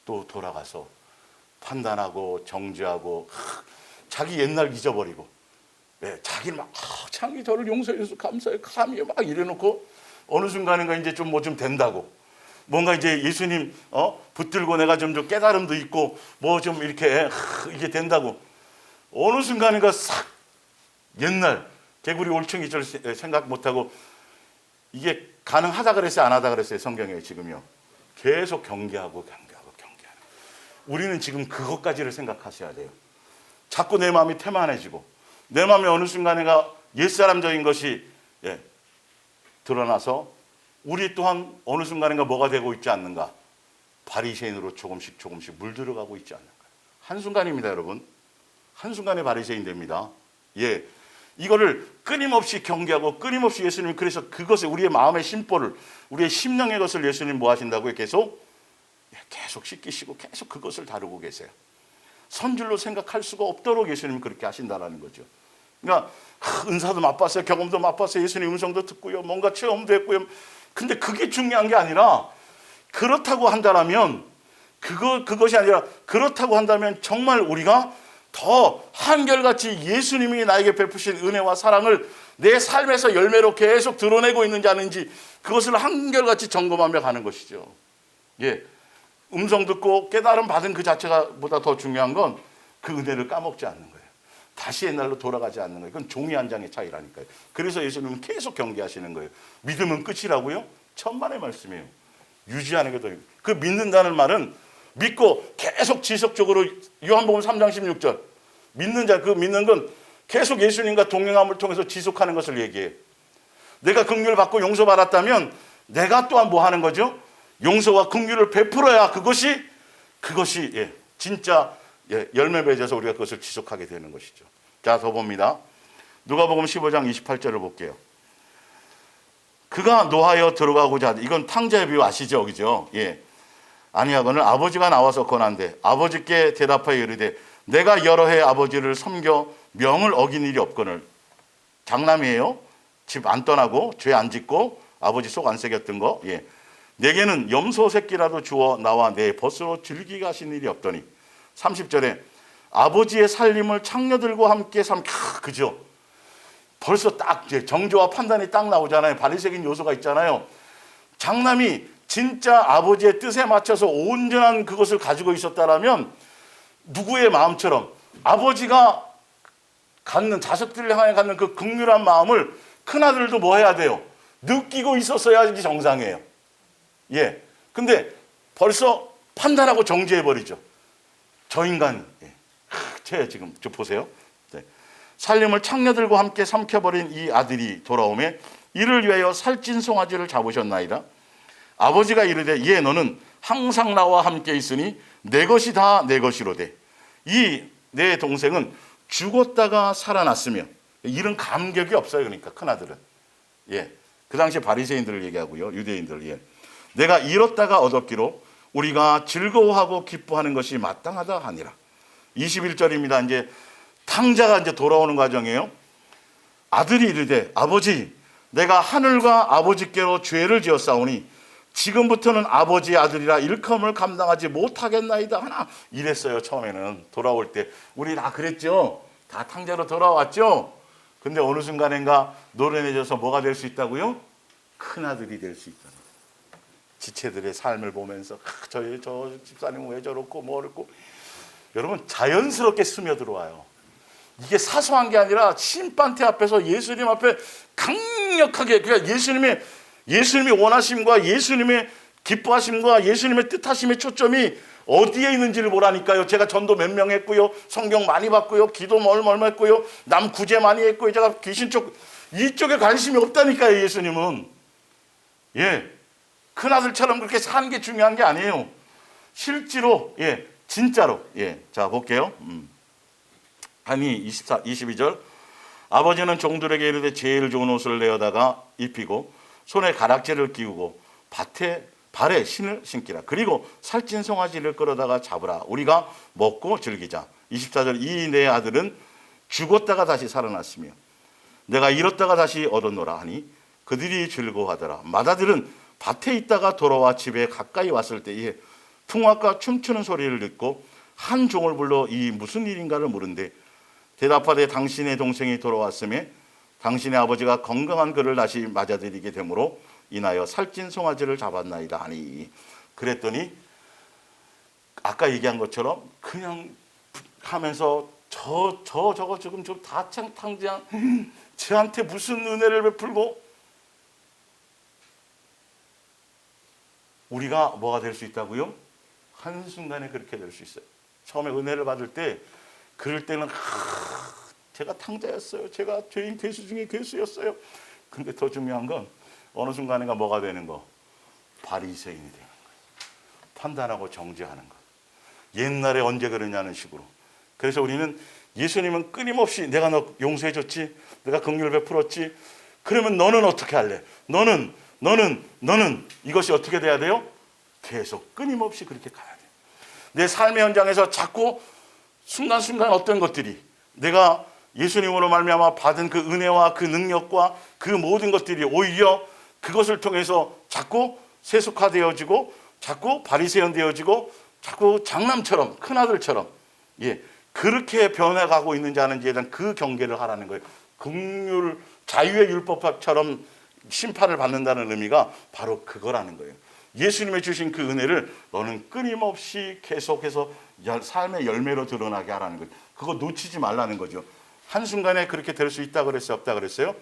또 돌아가서 판단하고 정죄하고 자기 옛날 잊어버리고 자기는 막 창이 저를 용서해 줘서 감사해요 감히 막 이래놓고 어느 순간인가 이제 좀 뭐 좀 된다고 뭔가 이제 예수님 붙들고 내가 좀 깨달음도 있고 뭐 좀 이렇게 이게 된다고 어느 순간인가 싹 옛날 개구리 올챙이절 생각 못하고 이게 가능하다 그랬어요 안 하다 그랬어요 성경에 지금요 계속 경계하고 우리는 지금 그것까지를 생각하셔야 돼요. 자꾸 내 마음이 태만해지고 내 마음에 어느 순간에가 옛사람적인 것이 드러나서 우리 또한 어느 순간인가 뭐가 되고 있지 않는가? 바리새인으로 조금씩 물들어가고 있지 않는가? 한순간입니다, 여러분. 한순간에 바리새인 됩니다. 예, 이거를 끊임없이 경계하고 끊임없이 예수님이 그래서 그것을 우리의 마음의 심보를 우리의 심령의 것을 예수님 뭐 하신다고요? 계속 씻기시고 계속 그것을 다루고 계세요. 선줄로 생각할 수가 없도록 예수님이 그렇게 하신다는 거죠. 그러니까 은사도 맛봤어요. 경험도 맛봤어요. 예수님 음성도 듣고요. 뭔가 체험도 했고요. 근데 그게 중요한 게 아니라 그렇다고 한다면 그것이 아니라 그렇다고 한다면 정말 우리가 더 한결같이 예수님이 나에게 베푸신 은혜와 사랑을 내 삶에서 열매로 계속 드러내고 있는지 아닌지 그것을 한결같이 점검하며 가는 것이죠. 예, 음성 듣고 깨달음 받은 그 자체가 보다 더 중요한 건 그 은혜를 까먹지 않는 거예요. 다시 옛날로 돌아가지 않는 거예요. 그건 종이 한 장의 차이라니까요. 그래서 예수님은 계속 경계하시는 거예요. 믿음은 끝이라고요? 천만의 말씀이에요. 유지하는 게 더. 믿는다는 말은 믿고 계속 지속적으로 요한복음 3장 16절 믿는 자, 그 믿는 건 계속 예수님과 동행함을 통해서 지속하는 것을 얘기해요. 내가 긍휼을 받고 용서받았다면 내가 또한 뭐 하는 거죠? 용서와 긍휼을 베풀어야 그것이 진짜 열매 맺어서 우리가 그것을 지속하게 되는 것이죠. 자, 더 봅니다. 누가복음 15장 28절을 볼게요. 그가 노하여 들어가고자 하되, 이건 탕자의 비유 아시죠? 그죠? 예. 아니하거늘 아버지가 나와서 권한대 아버지께 대답하여 이르되 내가 여러 해 아버지를 섬겨 명을 어긴 일이 없거늘. 장남이에요. 집 안 떠나고 죄 안 짓고 아버지 속 안 새겼던 거. 예. 내게는 염소 새끼라도 주어 나와 내 벗으로 즐기게 하신 일이 없더니. 30절에 아버지의 살림을 창녀들과 함께 그죠? 벌써 딱 정죄와 판단이 딱 나오잖아요. 바리새인 요소가 있잖아요. 장남이 진짜 아버지의 뜻에 맞춰서 온전한 그것을 가지고 있었다라면 누구의 마음처럼 아버지가 갖는, 자식들을 향해 갖는 그 긍휼한 마음을 큰아들도 뭐 해야 돼요? 느끼고 있었어야지 정상이에요. 예. 근데 벌써 판단하고 정죄해버리죠. 저 인간이. 제 지금 보세요. 네. 살림을 창녀들과 함께 삼켜버린 이 아들이 돌아오매 이를 위하여 살찐 송아지를 잡으셨나이다. 아버지가 이르되 예 너는 항상 나와 함께 있으니 내 것이 다 내 것이로되. 이 내 동생은 죽었다가 살아났으며, 이런 감격이 없어요. 그러니까 큰아들은. 예. 그 당시 바리새인들을 얘기하고요. 유대인들. 예. 내가 잃었다가 얻었기로 우리가 즐거워하고 기뻐하는 것이 마땅하다 하니라. 21절입니다. 이제 탕자가 이제 돌아오는 과정이에요. 아들이 이르되 아버지 내가 하늘과 아버지께로 죄를 지었사오니 지금부터는 아버지의 아들이라 일컴을 감당하지 못하겠나이다 하나. 이랬어요. 처음에는 돌아올 때 우리 다 그랬죠. 다 탕자로 돌아왔죠. 근데 어느 순간인가 노련해져서 뭐가 될 수 있다고요? 큰아들이 될 수 있다. 지체들의 삶을 보면서 저 집사님은 왜 저렇고 뭐 그렇고. 여러분 자연스럽게 스며들어와요. 이게 사소한 게 아니라 심판대 앞에서 예수님 앞에 강력하게, 그러니까 예수님의 원하심과 예수님의 기뻐하심과 예수님의 뜻하심의 초점이 어디에 있는지를 보라니까요. 제가 전도 몇 명 했고요. 성경 많이 봤고요. 기도 얼마 했고요. 남 구제 많이 했고요. 제가 귀신 쪽 이쪽에 관심이 없다니까요. 예수님은. 예. 큰아들처럼 그렇게 사는 게 중요한 게 아니에요. 실제로 진짜로. 자 볼게요. 아니 22절 아버지는 종들에게 이르되 제일 좋은 옷을 내어다가 입히고 손에 가락지를 끼우고 발에 신을 신기라. 그리고 살찐 송아지를 끌어다가 잡으라. 우리가 먹고 즐기자. 24절 이 내 아들은 죽었다가 다시 살아났으며 내가 잃었다가 다시 얻었노라 하니 그들이 즐거워하더라. 맏아들은 밭에 있다가 돌아와 집에 가까이 왔을 때에 풍악과 춤추는 소리를 듣고 한 종을 불러 이 무슨 일인가를 물은데 대답하되 당신의 동생이 돌아왔음에 당신의 아버지가 건강한 그를 다시 맞아들이게 되므로 인하여 살찐 송아지를 잡았나이다 하니. 그랬더니 아까 얘기한 것처럼 그냥 하면서 저거 지금 좀 다창탕장 쟤한테 무슨 은혜를 베풀고. 우리가 뭐가 될 수 있다고요? 한순간에 그렇게 될 수 있어요. 처음에 은혜를 받을 때 그럴 때는 제가 탕자였어요. 제가 죄인 괴수 중에 괴수였어요. 근데 더 중요한 건 어느 순간에가 뭐가 되는 거? 바리새인이 되는 거예요. 판단하고 정죄하는 거. 옛날에 언제 그러냐는 식으로. 그래서 우리는 예수님은 끊임없이 내가 너 용서해줬지, 내가 긍휼을 베풀었지, 그러면 너는 어떻게 할래? 너는 이것이 어떻게 돼야 돼요? 계속 끊임없이 그렇게 가야 돼요. 내 삶의 현장에서 자꾸 순간순간 어떤 것들이 내가 예수님으로 말미암아 받은 그 은혜와 그 능력과 그 모든 것들이 오히려 그것을 통해서 자꾸 세속화되어지고 자꾸 바리새인 되어지고 자꾸 장남처럼 큰아들처럼 그렇게 변해가고 있는지 아닌지에 대한 그 경계를 하라는 거예요. 긍휼 자유의 율법처럼 심판을 받는다는 의미가 바로 그거라는 거예요. 예수님의 주신 그 은혜를 너는 끊임없이 계속해서 삶의 열매로 드러나게 하라는 거예요. 그거 놓치지 말라는 거죠. 한순간에 그렇게 될 수 있다 그랬어요? 없다 그랬어요?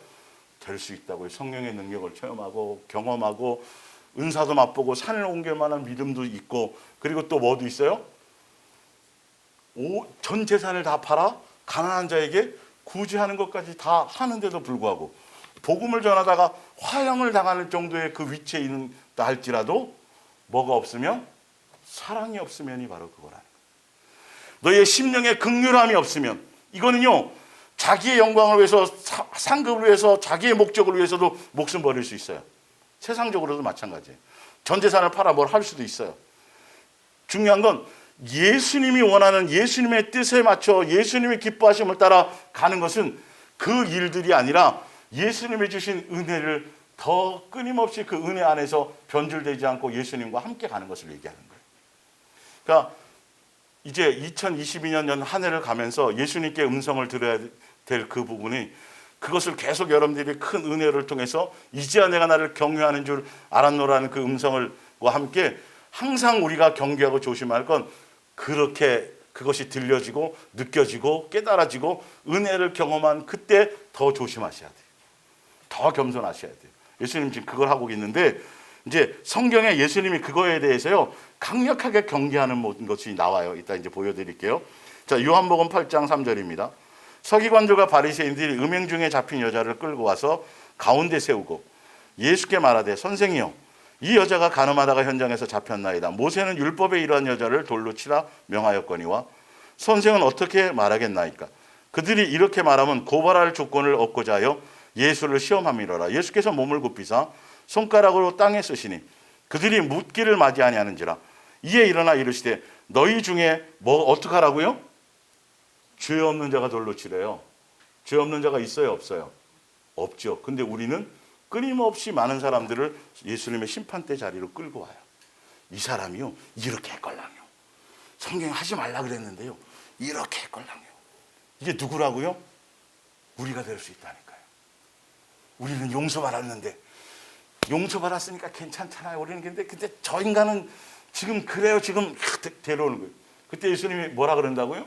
될 수 있다고요. 성령의 능력을 체험하고 경험하고 은사도 맛보고 산을 옮길 만한 믿음도 있고, 그리고 또 뭐도 있어요? 전 재산을 다 팔아 가난한 자에게 구제하는 것까지 다 하는데도 불구하고 복음을 전하다가 화형을 당하는 정도의 그 위치에 있다 할지라도 뭐가 없으면 사랑이 없으면이 바로 그거라는 거예요. 너의 심령에 긍휼함이 없으면, 이거는요 자기의 영광을 위해서, 상급을 위해서, 자기의 목적을 위해서도 목숨 버릴 수 있어요. 세상적으로도 마찬가지예요. 전 재산을 팔아 뭘 할 수도 있어요. 중요한 건 예수님이 원하는, 예수님의 뜻에 맞춰 예수님의 기뻐하심을 따라 가는 것은 그 일들이 아니라 예수님이 주신 은혜를 더 끊임없이 그 은혜 안에서 변질되지 않고 예수님과 함께 가는 것을 얘기하는 거예요. 그러니까 이제 2022년 한 해를 가면서 예수님께 음성을 들어야 될 그 부분이, 그것을 계속 여러분들이 큰 은혜를 통해서 이제야 내가 나를 경외하는 줄 알았노라는 그 음성과 함께 항상 우리가 경계하고 조심할 건, 그렇게 그것이 들려지고 느껴지고 깨달아지고 은혜를 경험한 그때 더 조심하셔야 돼요. 더 겸손하셔야 돼요. 예수님 지금 그걸 하고 있는데, 이제 성경에 예수님이 그거에 대해서요 강력하게 경계하는 모든 것이 나와요. 이따 이제 보여드릴게요. 자, 요한복음 8장 3절입니다. 서기관들과 바리새인들이 음행 중에 잡힌 여자를 끌고 와서 가운데 세우고 예수께 말하되, 선생이여, 이 여자가 간음하다가 현장에서 잡혔나이다. 모세는 율법에 이러한 여자를 돌로 치라 명하였거니와 선생은 어떻게 말하겠나이까? 그들이 이렇게 말하면 고발할 조건을 얻고자 하여 예수를 시험함이로라. 예수께서 몸을 굽히사 손가락으로 땅에 쓰시니 그들이 묻기를 맞이 아니하는지라. 이에 일어나 이르시되, 너희 중에 뭐 어떡하라고요? 죄 없는 자가 돌로 치래요. 죄 없는 자가 있어요, 없어요? 없죠. 근데 우리는 끊임없이 많은 사람들을 예수님의 심판대 자리로 끌고 와요. 이 사람이요 이렇게 했걸랑요. 성경에 하지 말라 그랬는데요 이렇게 했걸랑요. 이게 누구라고요? 우리가 될 수 있다니까요. 우리는 용서받았는데, 용서받았으니까 괜찮잖아요. 우리는 근데 저 인간은 지금 그래요. 지금 데려오는 거예요. 그때 예수님이 뭐라 그런다고요?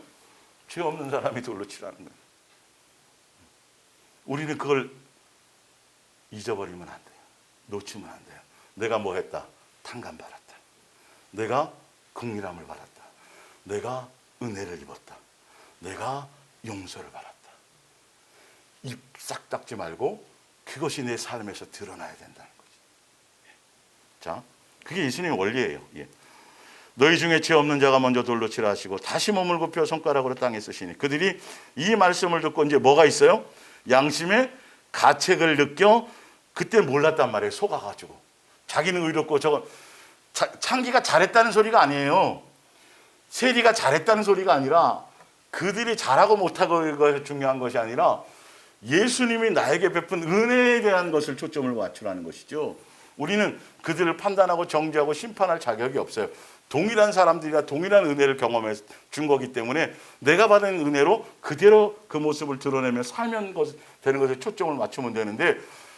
죄 없는 사람이 돌로 치라는 거예요. 우리는 그걸 잊어버리면 안 돼요. 놓치면 안 돼요. 내가 뭐 했다? 탕감받았다. 내가 긍휼함을 받았다. 내가 은혜를 입었다. 내가 용서를 받았다. 입 싹 닫지 말고 그것이 내 삶에서 드러나야 된다는 거죠. 자, 그게 예수님의 원리예요. 예. 너희 중에 죄 없는 자가 먼저 돌로 치라 하시고 다시 몸을 굽혀 손가락으로 땅에 쓰시니 그들이 이 말씀을 듣고 이제 뭐가 있어요? 양심의 가책을 느껴 그때 몰랐단 말이에요. 속아가지고 자기는 의롭고 저건 창기가 잘했다는 소리가 아니에요. 세리가 잘했다는 소리가 아니라 그들이 잘하고 못하고가 중요한 것이 아니라 예수님이 나에게 베푼 은혜에 대한 것을 초점을 맞추라는 것이죠. 우리는 그들을 판단하고 정죄하고 심판할 자격이 없어요. 동일한 사람들이나 동일한 은혜를 경험해 준 거기 때문에 내가 받은 은혜로 그대로 그 모습을 드러내며 살면 되는 것에 초점을 맞추면 되는데,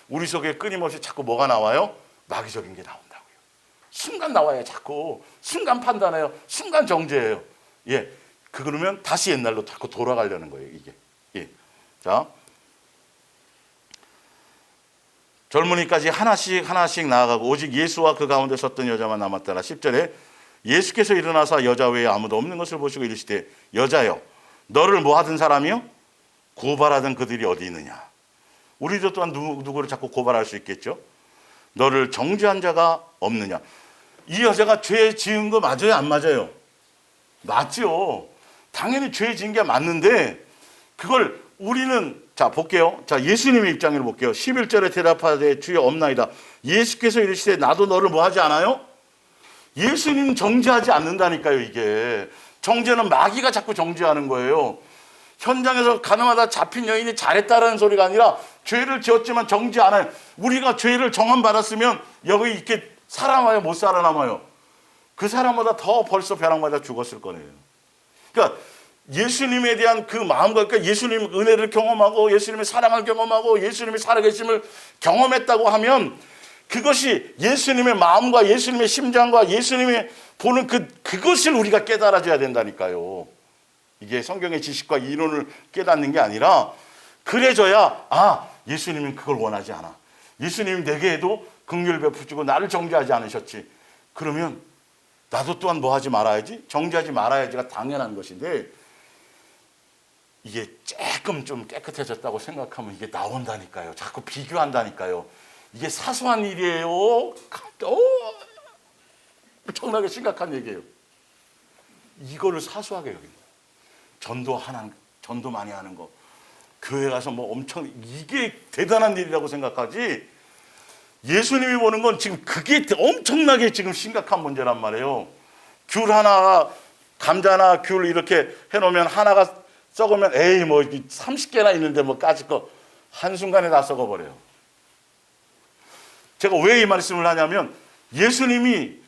우리 속에 끊임없이 자꾸 뭐가 나와요? 마귀적인 게 나온다고요. 순간 나와요. 자꾸 순간 판단해요. 순간 정죄해요. 예, 그러면 다시 옛날로 자꾸 돌아가려는 거예요. 이게. 예. 자, 젊은이까지 하나씩 나아가고 오직 예수와 그 가운데 섰던 여자만 남았더라. 10절에 예수께서 일어나서 여자 외에 아무도 없는 것을 보시고 이르시되, 여자여, 너를 뭐 하던 사람이요? 고발하던 그들이 어디 있느냐? 우리도 또한 누구를 자꾸 고발할 수 있겠죠. 너를 정죄한 자가 없느냐? 이 여자가 죄 지은 거 맞아요, 안 맞아요? 맞죠. 당연히 죄 지은 게 맞는데 그걸 우리는, 자 볼게요. 자, 예수님의 입장으로 볼게요. 11절에 대답하되 주여 없나이다. 예수께서 이르시되 나도 너를 뭐 하지 않아요? 예수님 정죄하지 않는다니까요. 이게 정죄는 마귀가 자꾸 정죄하는 거예요. 현장에서 가늠하다 잡힌 여인이 잘했다라는 소리가 아니라 죄를 지었지만 정죄 안 해요. 우리가 죄를 정함받았으면 여기 이렇게 살아남아요, 못 살아남아요? 그 사람보다 더 벌써 벼락맞아 죽었을 거예요. 그러니까 예수님에 대한 그 마음과, 그러니까 예수님 은혜를 경험하고 예수님의 사랑을 경험하고 예수님의 살아계심을 경험했다고 하면 그것이 예수님의 마음과 예수님의 심장과 예수님의 보는 그것을 우리가 깨달아줘야 된다니까요. 이게 성경의 지식과 이론을 깨닫는 게 아니라, 그래져야 예수님은 그걸 원하지 않아. 예수님 내게에도 긍휼 베푸시고 나를 정죄하지 않으셨지. 그러면 나도 또한 뭐 하지 말아야지? 정죄하지 말아야지가 당연한 것인데, 이게 조금 좀 깨끗해졌다고 생각하면 이게 나온다니까요. 자꾸 비교한다니까요. 이게 사소한 일이에요. 엄청나게 심각한 얘기예요. 이거를 사소하게 여기는 거예요. 전도 많이 하는 거, 교회 가서 뭐 엄청 이게 대단한 일이라고 생각하지, 예수님이 보는 건 지금 그게 엄청나게 지금 심각한 문제란 말이에요. 귤 하나, 감자나 귤 이렇게 해놓으면 하나가 썩으면 에이 뭐 30개나 있는데 뭐 까짓 거 한순간에 다 썩어버려요. 제가 왜 이 말씀을 하냐면 예수님이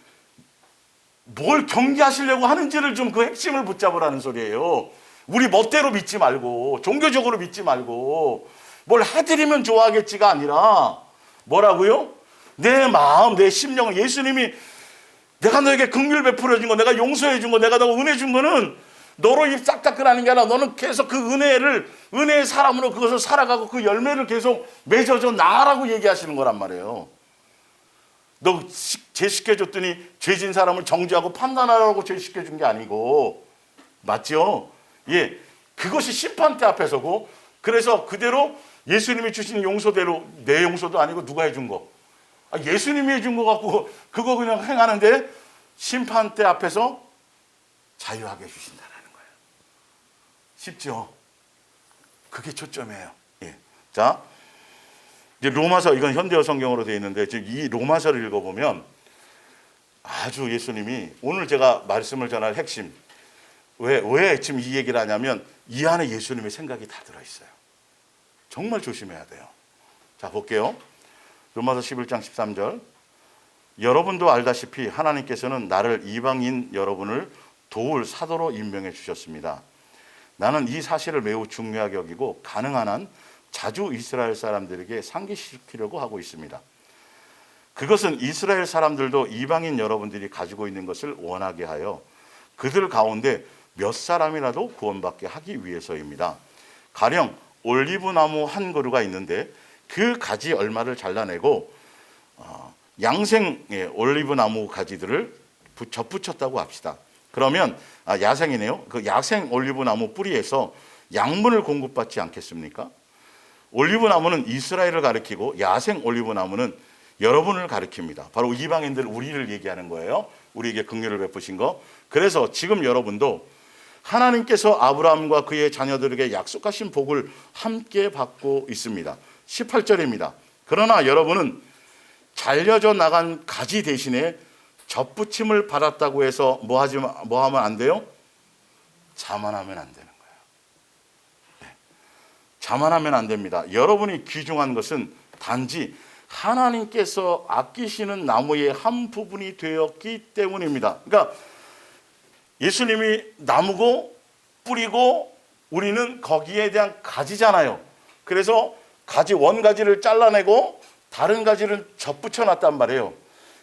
뭘 경계하시려고 하는지를 좀 그 핵심을 붙잡으라는 소리예요. 우리 멋대로 믿지 말고, 종교적으로 믿지 말고, 뭘 해드리면 좋아하겠지가 아니라 뭐라고요? 내 마음, 내 심령을, 예수님이 내가 너에게 긍휼 베풀어 준 거, 내가 용서해 준 거, 내가 너 은혜 준 거는 너로 입 싹 닦으라는 게 아니라 너는 계속 그 은혜의 사람으로 그것을 살아가고 그 열매를 계속 맺어줘 나라고 얘기하시는 거란 말이에요. 너 죄시켜줬더니 죄진 사람을 정죄하고 판단하라고 죄시켜준 게 아니고, 맞죠? 예, 그것이 심판대 앞에서고, 그래서 그대로 예수님이 주신 용서대로, 내 용서도 아니고 누가 해준 거, 예수님이 해준 거 갖고 그거 그냥 행하는데 심판대 앞에서 자유하게 해주신다는 거예요. 쉽죠? 그게 초점이에요. 예. 자, 이제 로마서, 이건 현대어 성경으로 되어 있는데 지금 이 로마서를 읽어보면 아주 예수님이, 오늘 제가 말씀을 전할 핵심, 왜 지금 이 얘기를 하냐면 이 안에 예수님의 생각이 다 들어있어요. 정말 조심해야 돼요. 자, 볼게요. 로마서 11장 13절. 여러분도 알다시피 하나님께서는 나를 이방인 여러분을 도울 사도로 임명해 주셨습니다. 나는 이 사실을 매우 중요하게 여기고 가능한 한 자주 이스라엘 사람들에게 상기시키려고 하고 있습니다. 그것은 이스라엘 사람들도 이방인 여러분들이 가지고 있는 것을 원하게 하여 그들 가운데 몇 사람이라도 구원받게 하기 위해서입니다. 가령 올리브 나무 한 그루가 있는데 그 가지 얼마를 잘라내고 양생 올리브 나무 가지들을 접붙였다고 합시다. 그러면 야생이네요. 그 야생 올리브 나무 뿌리에서 양분을 공급받지 않겠습니까? 올리브 나무는 이스라엘을 가리키고 야생 올리브 나무는 여러분을 가리킵니다. 바로 이방인들, 우리를 얘기하는 거예요. 우리에게 긍휼을 베푸신 거. 그래서 지금 여러분도 하나님께서 아브라함과 그의 자녀들에게 약속하신 복을 함께 받고 있습니다. 18절입니다. 그러나 여러분은 잘려져 나간 가지 대신에 접붙임을 받았다고 해서 뭐 하면 안 돼요? 자만하면 안 되는 거예요. 네. 자만하면 안 됩니다. 여러분이 귀중한 것은 단지 하나님께서 아끼시는 나무의 한 부분이 되었기 때문입니다. 그러니까 예수님이 나무고 뿌리고 우리는 거기에 대한 가지잖아요. 그래서 원가지를 잘라내고 다른 가지를 접붙여 놨단 말이에요.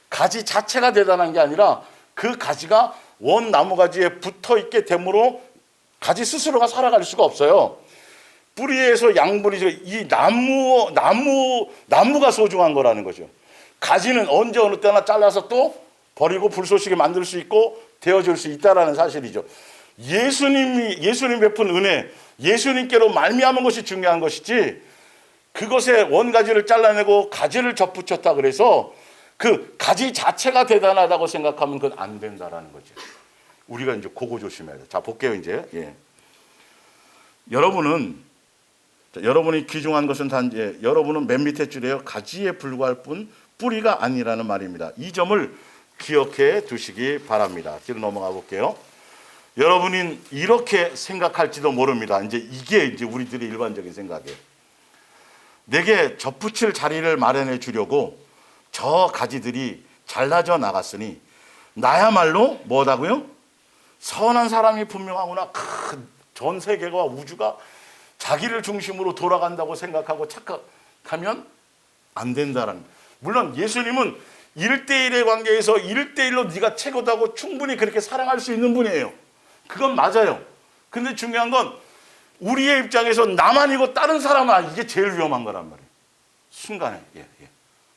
가지 자체가 대단한 게 아니라 그 가지가 원 나무 가지에 붙어 있게 되므로 가지 스스로가 살아갈 수가 없어요. 뿌리에서 양분이, 이 나무가 소중한 거라는 거죠. 가지는 언제 어느 때나 잘라서 또 버리고 불쏘시개 만들 수 있고 되어줄 수 있다라는 사실이죠. 예수님 베푼 은혜, 예수님께로 말미암은 것이 중요한 것이지, 그것에 원가지를 잘라내고 가지를 접붙였다 그래서 그 가지 자체가 대단하다고 생각하면 그건 안 된다라는 거죠. 우리가 이제 그거 조심해야 돼요. 자, 볼게요, 이제. 예. 여러분이 귀중한 것은 단지 여러분은 맨 밑에 줄에 가지에 불과할 뿐 뿌리가 아니라는 말입니다. 이 점을 기억해 두시기 바랍니다. 뒤로 넘어가 볼게요. 여러분이 이렇게 생각할지도 모릅니다. 이게 우리들의 일반적인 생각이에요. 내게 접붙일 자리를 마련해 주려고 저 가지들이 잘라져 나갔으니 나야말로 뭐다고요? 선한 사람이 분명하구나. 전 세계가 우주가 자기를 중심으로 돌아간다고 생각하고 착각하면 안 된다라는. 물론 예수님은 1대1의 관계에서 1대1로 네가 최고다고 충분히 그렇게 사랑할 수 있는 분이에요. 그건 맞아요. 근데 중요한 건 우리의 입장에서 나만이고 다른 사람은 이게 제일 위험한 거란 말이에요. 순간에. 예.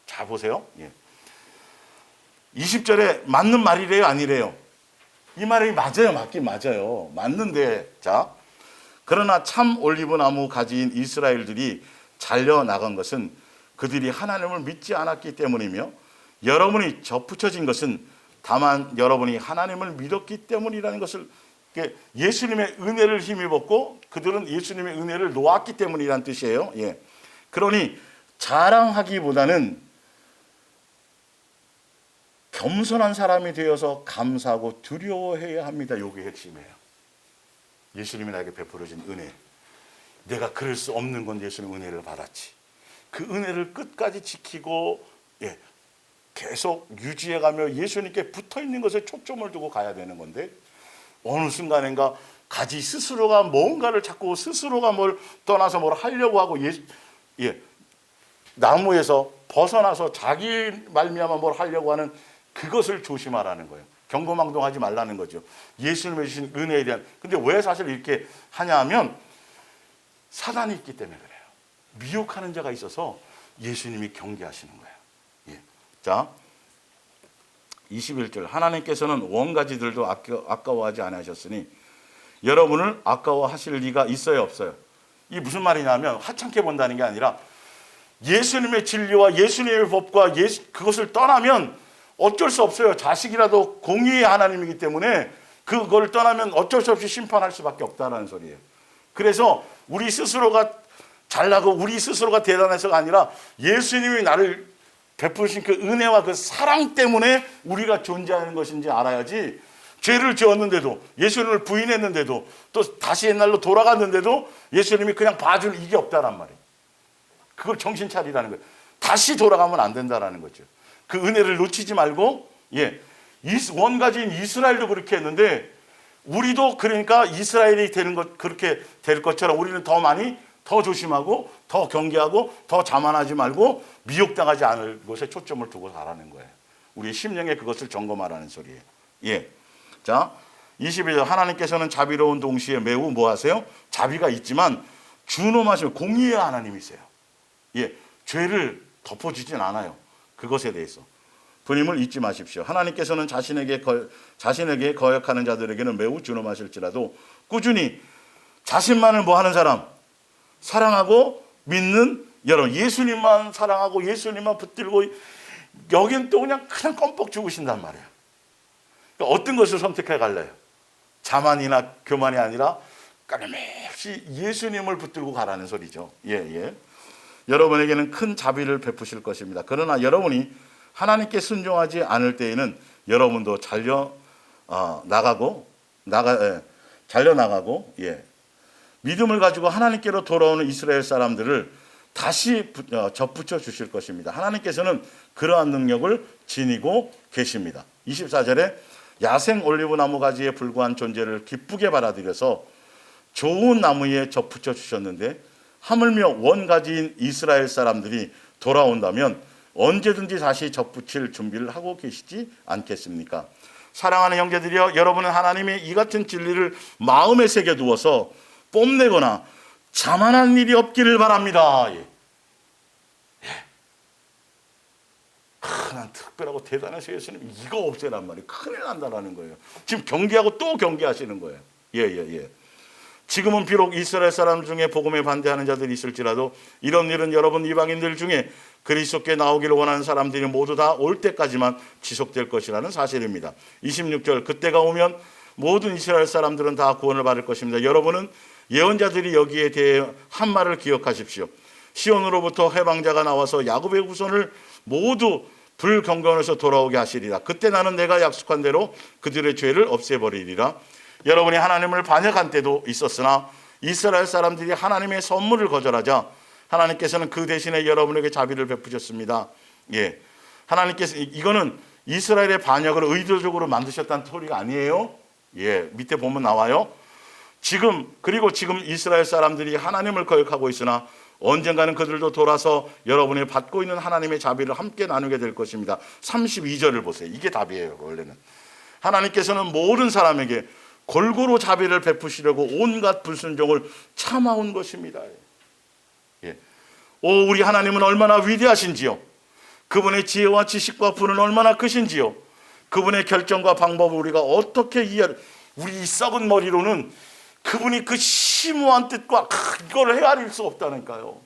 자, 보세요. 예. 20절에 맞는 말이래요, 아니래요? 이 말이 맞아요, 맞긴 맞아요. 맞는데, 자, 그러나 참 올리브나무 가지인 이스라엘들이 잘려나간 것은 그들이 하나님을 믿지 않았기 때문이며, 여러분이 접붙여진 것은 다만 여러분이 하나님을 믿었기 때문이라는 것을, 예수님의 은혜를 힘입었고 그들은 예수님의 은혜를 놓았기 때문이라는 뜻이에요. 예. 그러니 자랑하기보다는 겸손한 사람이 되어서 감사하고 두려워해야 합니다. 이게 핵심이에요. 예수님이 나에게 베풀어진 은혜. 내가 그럴 수 없는 건 예수님 은혜를 받았지. 그 은혜를 끝까지 지키고 계속 유지해가며 예수님께 붙어있는 것에 초점을 두고 가야 되는 건데, 어느 순간인가 가지 스스로가 뭔가를 자꾸 스스로가 뭘 떠나서 뭘 하려고 하고 나무에서 벗어나서 자기 말미암아 뭘 하려고 하는 그것을 조심하라는 거예요. 경거망동하지 말라는 거죠. 예수님의 주신 은혜에 대한. 근데 왜 사실 이렇게 하냐 하면 사단이 있기 때문에 그래요. 미혹하는 자가 있어서 예수님이 경계하시는 거예요. 예. 자, 21절. 하나님께서는 원가지들도 아까워하지 않으셨으니 여러분을 아까워하실 리가 있어요, 없어요? 이게 무슨 말이냐면 하찮게 본다는 게 아니라 예수님의 진리와 예수님의 법과 그것을 떠나면 어쩔 수 없어요. 자식이라도 공의의 하나님이기 때문에 그걸 떠나면 어쩔 수 없이 심판할 수밖에 없다는 소리예요. 그래서 우리 스스로가 잘나고 우리 스스로가 대단해서가 아니라 예수님이 나를 베푸신 그 은혜와 그 사랑 때문에 우리가 존재하는 것인지 알아야지, 죄를 지었는데도 예수님을 부인했는데도 또 다시 옛날로 돌아갔는데도 예수님이 그냥 봐줄 이게 없다란 말이에요. 그걸 정신 차리라는 거예요. 다시 돌아가면 안 된다라는 거죠. 그 은혜를 놓치지 말고, 원가지인 이스라엘도 그렇게 했는데 우리도 그러니까 이스라엘이 되는 것, 그렇게 될 것처럼 우리는 더 많이 더 조심하고 더 경계하고 더 자만하지 말고 미혹당하지 않을 것에 초점을 두고 가라는 거예요. 우리의 심령에 그것을 점검하라는 소리예요. 예. 자, 22절. 하나님께서는 자비로운 동시에 매우 뭐 하세요? 자비가 있지만 준엄하시고 공의의 하나님이세요. 예. 죄를 덮어주진 않아요. 그것에 대해서. 분임을 잊지 마십시오. 하나님께서는 자신에게 거역하는 자들에게는 매우 준엄하실지라도 꾸준히 자신만을 뭐 하는 사람, 사랑하고 믿는 여러분, 예수님만 사랑하고 예수님만 붙들고, 여긴 또 그냥 껌뻑 죽으신단 말이에요. 그러니까 어떤 것을 선택해 갈래요? 자만이나 교만이 아니라 끊임없이 예수님을 붙들고 가라는 소리죠. 예. 여러분에게는 큰 자비를 베푸실 것입니다. 그러나 여러분이 하나님께 순종하지 않을 때에는 여러분도 잘려나가고 믿음을 가지고 하나님께로 돌아오는 이스라엘 사람들을 다시 접붙여 주실 것입니다. 하나님께서는 그러한 능력을 지니고 계십니다. 24절에 야생 올리브나무 가지에 불과한 존재를 기쁘게 받아들여서 좋은 나무에 접붙여 주셨는데, 하물며 원가지인 이스라엘 사람들이 돌아온다면 언제든지 다시 접붙일 준비를 하고 계시지 않겠습니까? 사랑하는 형제들이여, 여러분은 하나님의 이 같은 진리를 마음에 새겨두어서 뽐내거나 자만한 일이 없기를 바랍니다. 난 특별하고 대단해서 예수님 이거 없애란 말이에요. 큰일 난다라는 거예요. 지금 경계하고 또 경계하시는 거예요. 지금은 비록 이스라엘 사람 중에 복음에 반대하는 자들이 있을지라도 이런 일은 여러분 이방인들 중에 그리스도께 나오기를 원하는 사람들이 모두 다 올 때까지만 지속될 것이라는 사실입니다. 26절. 그때가 오면 모든 이스라엘 사람들은 다 구원을 받을 것입니다. 여러분은 예언자들이 여기에 대해 한 말을 기억하십시오. 시온으로부터 해방자가 나와서 야곱의 후손을 모두 불경건에서 돌아오게 하시리라. 그때 나는 내가 약속한 대로 그들의 죄를 없애버리리라. 여러분이 하나님을 반역한 때도 있었으나 이스라엘 사람들이 하나님의 선물을 거절하자 하나님께서는 그 대신에 여러분에게 자비를 베푸셨습니다. 하나님께서 이거는 이스라엘의 반역을 의도적으로 만드셨다는 소리가 아니에요. 밑에 보면 나와요. 지금 이스라엘 사람들이 하나님을 거역하고 있으나 언젠가는 그들도 돌아서 여러분이 받고 있는 하나님의 자비를 함께 나누게 될 것입니다. 32절을 보세요. 이게 답이에요. 원래는 하나님께서는 모든 사람에게 골고루 자비를 베푸시려고 온갖 불순종을 참아온 것입니다. 우리 하나님은 얼마나 위대하신지요. 그분의 지혜와 지식과 분은 얼마나 크신지요. 그분의 결정과 방법을 우리가 어떻게 우리 이 썩은 머리로는 그분이 그 심오한 뜻과 이걸 헤아릴 수 없다니까요.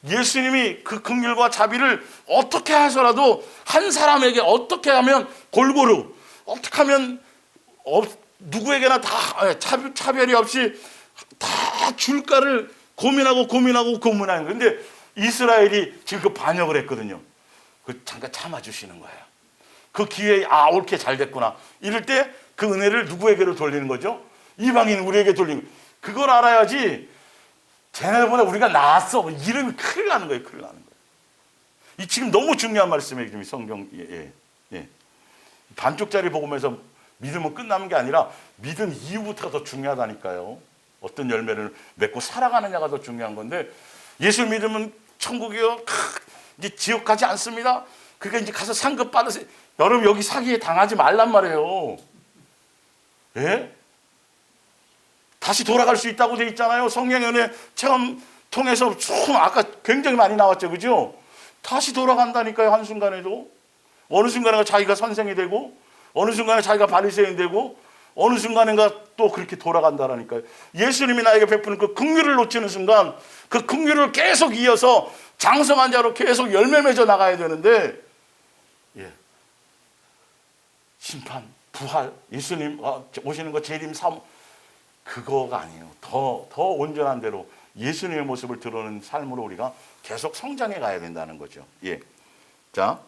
예수님이 그 긍휼과 자비를 어떻게 해서라도 한 사람에게 어떻게 하면 골고루 어떻게 하면 누구에게나 다 차별이 없이 다 줄까를 고민하는 거예요. 근데 이스라엘이 지금 그 반역을 했거든요. 그 잠깐 참아주시는 거예요. 그 기회에 옳게 잘 됐구나. 이럴 때 그 은혜를 누구에게로 돌리는 거죠? 이방인 우리에게 돌리는 거예요. 그걸 알아야지 쟤네들보다 우리가 나았어. 이러면 큰일 나는 거예요. 큰일 나는 거예요. 이 지금 너무 중요한 말씀이에요. 지금 성경. 반쪽짜리 복음에서 믿음은 끝나는 게 아니라 믿음 이후부터가 더 중요하다니까요. 어떤 열매를 맺고 살아가느냐가 더 중요한 건데 예수 믿으면 천국이요. 이제 지옥 가지 않습니다. 그러니까 이제 가서 상급 받으세요. 여러분 여기 사기에 당하지 말란 말이에요. 예? 다시 돌아갈 수 있다고 돼 있잖아요. 성령의 은혜 체험 통해서 아까 굉장히 많이 나왔죠. 그죠? 다시 돌아간다니까요. 한순간에도. 어느 순간에 자기가 선생이 되고 어느 순간에 자기가 바리새인 되고 어느 순간인가 또 그렇게 돌아간다라니까요. 예수님이 나에게 베푸는 그 긍휼을 놓치는 순간 그 긍휼을 계속 이어서 장성한 자로 계속 열매 맺어 나가야 되는데 심판, 부활, 예수님 오시는 거 재림, 삶 그거가 아니에요. 더 온전한 대로 예수님의 모습을 드러내는 삶으로 우리가 계속 성장해 가야 된다는 거죠. 자,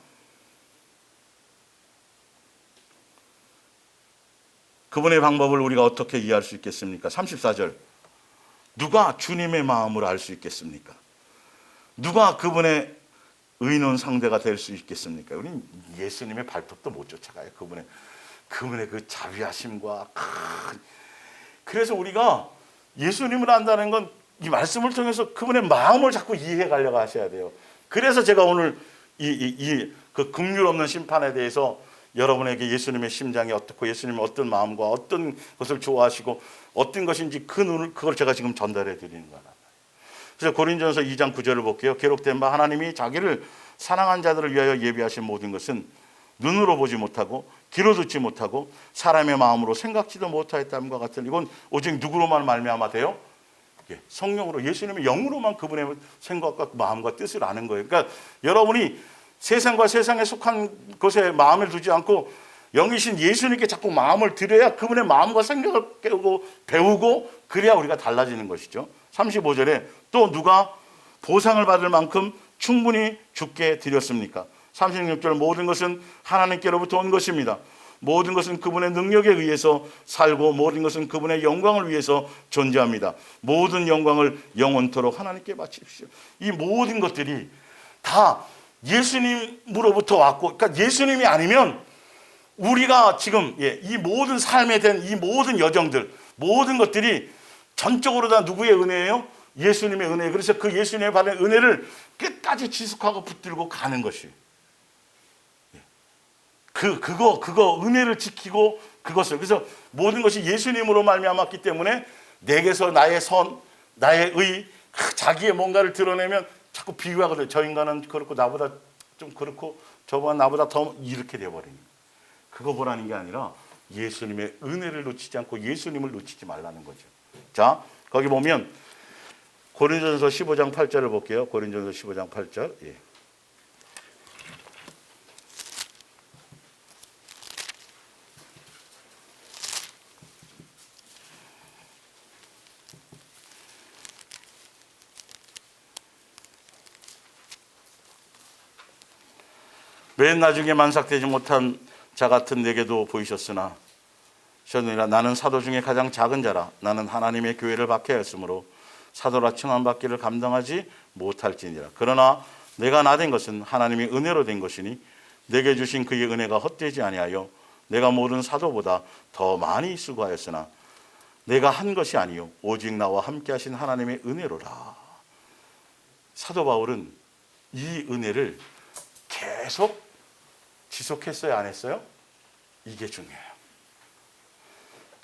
그분의 방법을 우리가 어떻게 이해할 수 있겠습니까? 34절. 누가 주님의 마음을 알 수 있겠습니까? 누가 그분의 의논 상대가 될 수 있겠습니까? 우리는 예수님의 발톱도 못 쫓아가요. 그분의 그 자비하심과 그래서 우리가 예수님을 안다는 건 이 말씀을 통해서 그분의 마음을 자꾸 이해해 가려고 하셔야 돼요. 그래서 제가 오늘 그 긍휼 없는 심판에 대해서 여러분에게 예수님의 심장이 어떻고 예수님의 어떤 마음과 어떤 것을 좋아하시고 어떤 것인지 그걸 제가 지금 전달해 드리는 거예요. 그래서 고린도전서 2장 9절을 볼게요. 기록된 바 하나님이 자기를 사랑한 자들을 위하여 예비하신 모든 것은 눈으로 보지 못하고 귀로 듣지 못하고 사람의 마음으로 생각지도 못하였다함과 같은 이건 오직 누구로만 말미암아 돼요? 성령으로 예수님의 영으로만 그분의 생각과 마음과 뜻을 아는 거예요. 그러니까 여러분이 세상과 세상에 속한 것에 마음을 두지 않고 영이신 예수님께 자꾸 마음을 드려야 그분의 마음과 생각을 깨우고 배우고 그래야 우리가 달라지는 것이죠. 35절에 또 누가 보상을 받을 만큼 충분히 주께 드렸습니까? 36절 모든 것은 하나님께로부터 온 것입니다. 모든 것은 그분의 능력에 의해서 살고 모든 것은 그분의 영광을 위해서 존재합니다. 모든 영광을 영원토록 하나님께 바치십시오. 이 모든 것들이 다 예수님으로부터 왔고 그러니까 예수님이 아니면 우리가 지금 이 모든 삶에 된 이 모든 여정들 모든 것들이 전적으로 다 누구의 은혜예요? 예수님의 은혜. 그래서 그 예수님의 받은 은혜를 끝까지 지속하고 붙들고 가는 것이 그거 은혜를 지키고 그것을 그래서 모든 것이 예수님으로 말미암았기 때문에 내게서 나의 선, 나의 의, 자기의 뭔가를 드러내면 자꾸 비교하거든요. 저 인간은 그렇고 나보다 좀 그렇고 저번 나보다 더 이렇게 돼버리는 그거 보라는 게 아니라 예수님의 은혜를 놓치지 않고 예수님을 놓치지 말라는 거죠. 자, 거기 보면 고린도전서 15장 8절을 볼게요. 고린도전서 15장 8절. 맨 나중에 만삭되지 못한 자 같은 내게도 보이셨으나 나는 사도 중에 가장 작은 자라 나는 하나님의 교회를 박해하였으므로 사도라 칭함받기를 감당하지 못할지니라. 그러나 내가 나된 것은 하나님의 은혜로 된 것이니 내게 주신 그의 은혜가 헛되지 아니하여 내가 모든 사도보다 더 많이 수고하였으나 내가 한 것이 아니요 오직 나와 함께 하신 하나님의 은혜로라. 사도 바울은 이 은혜를 계속 지속했어요? 안 했어요? 이게 중요해요.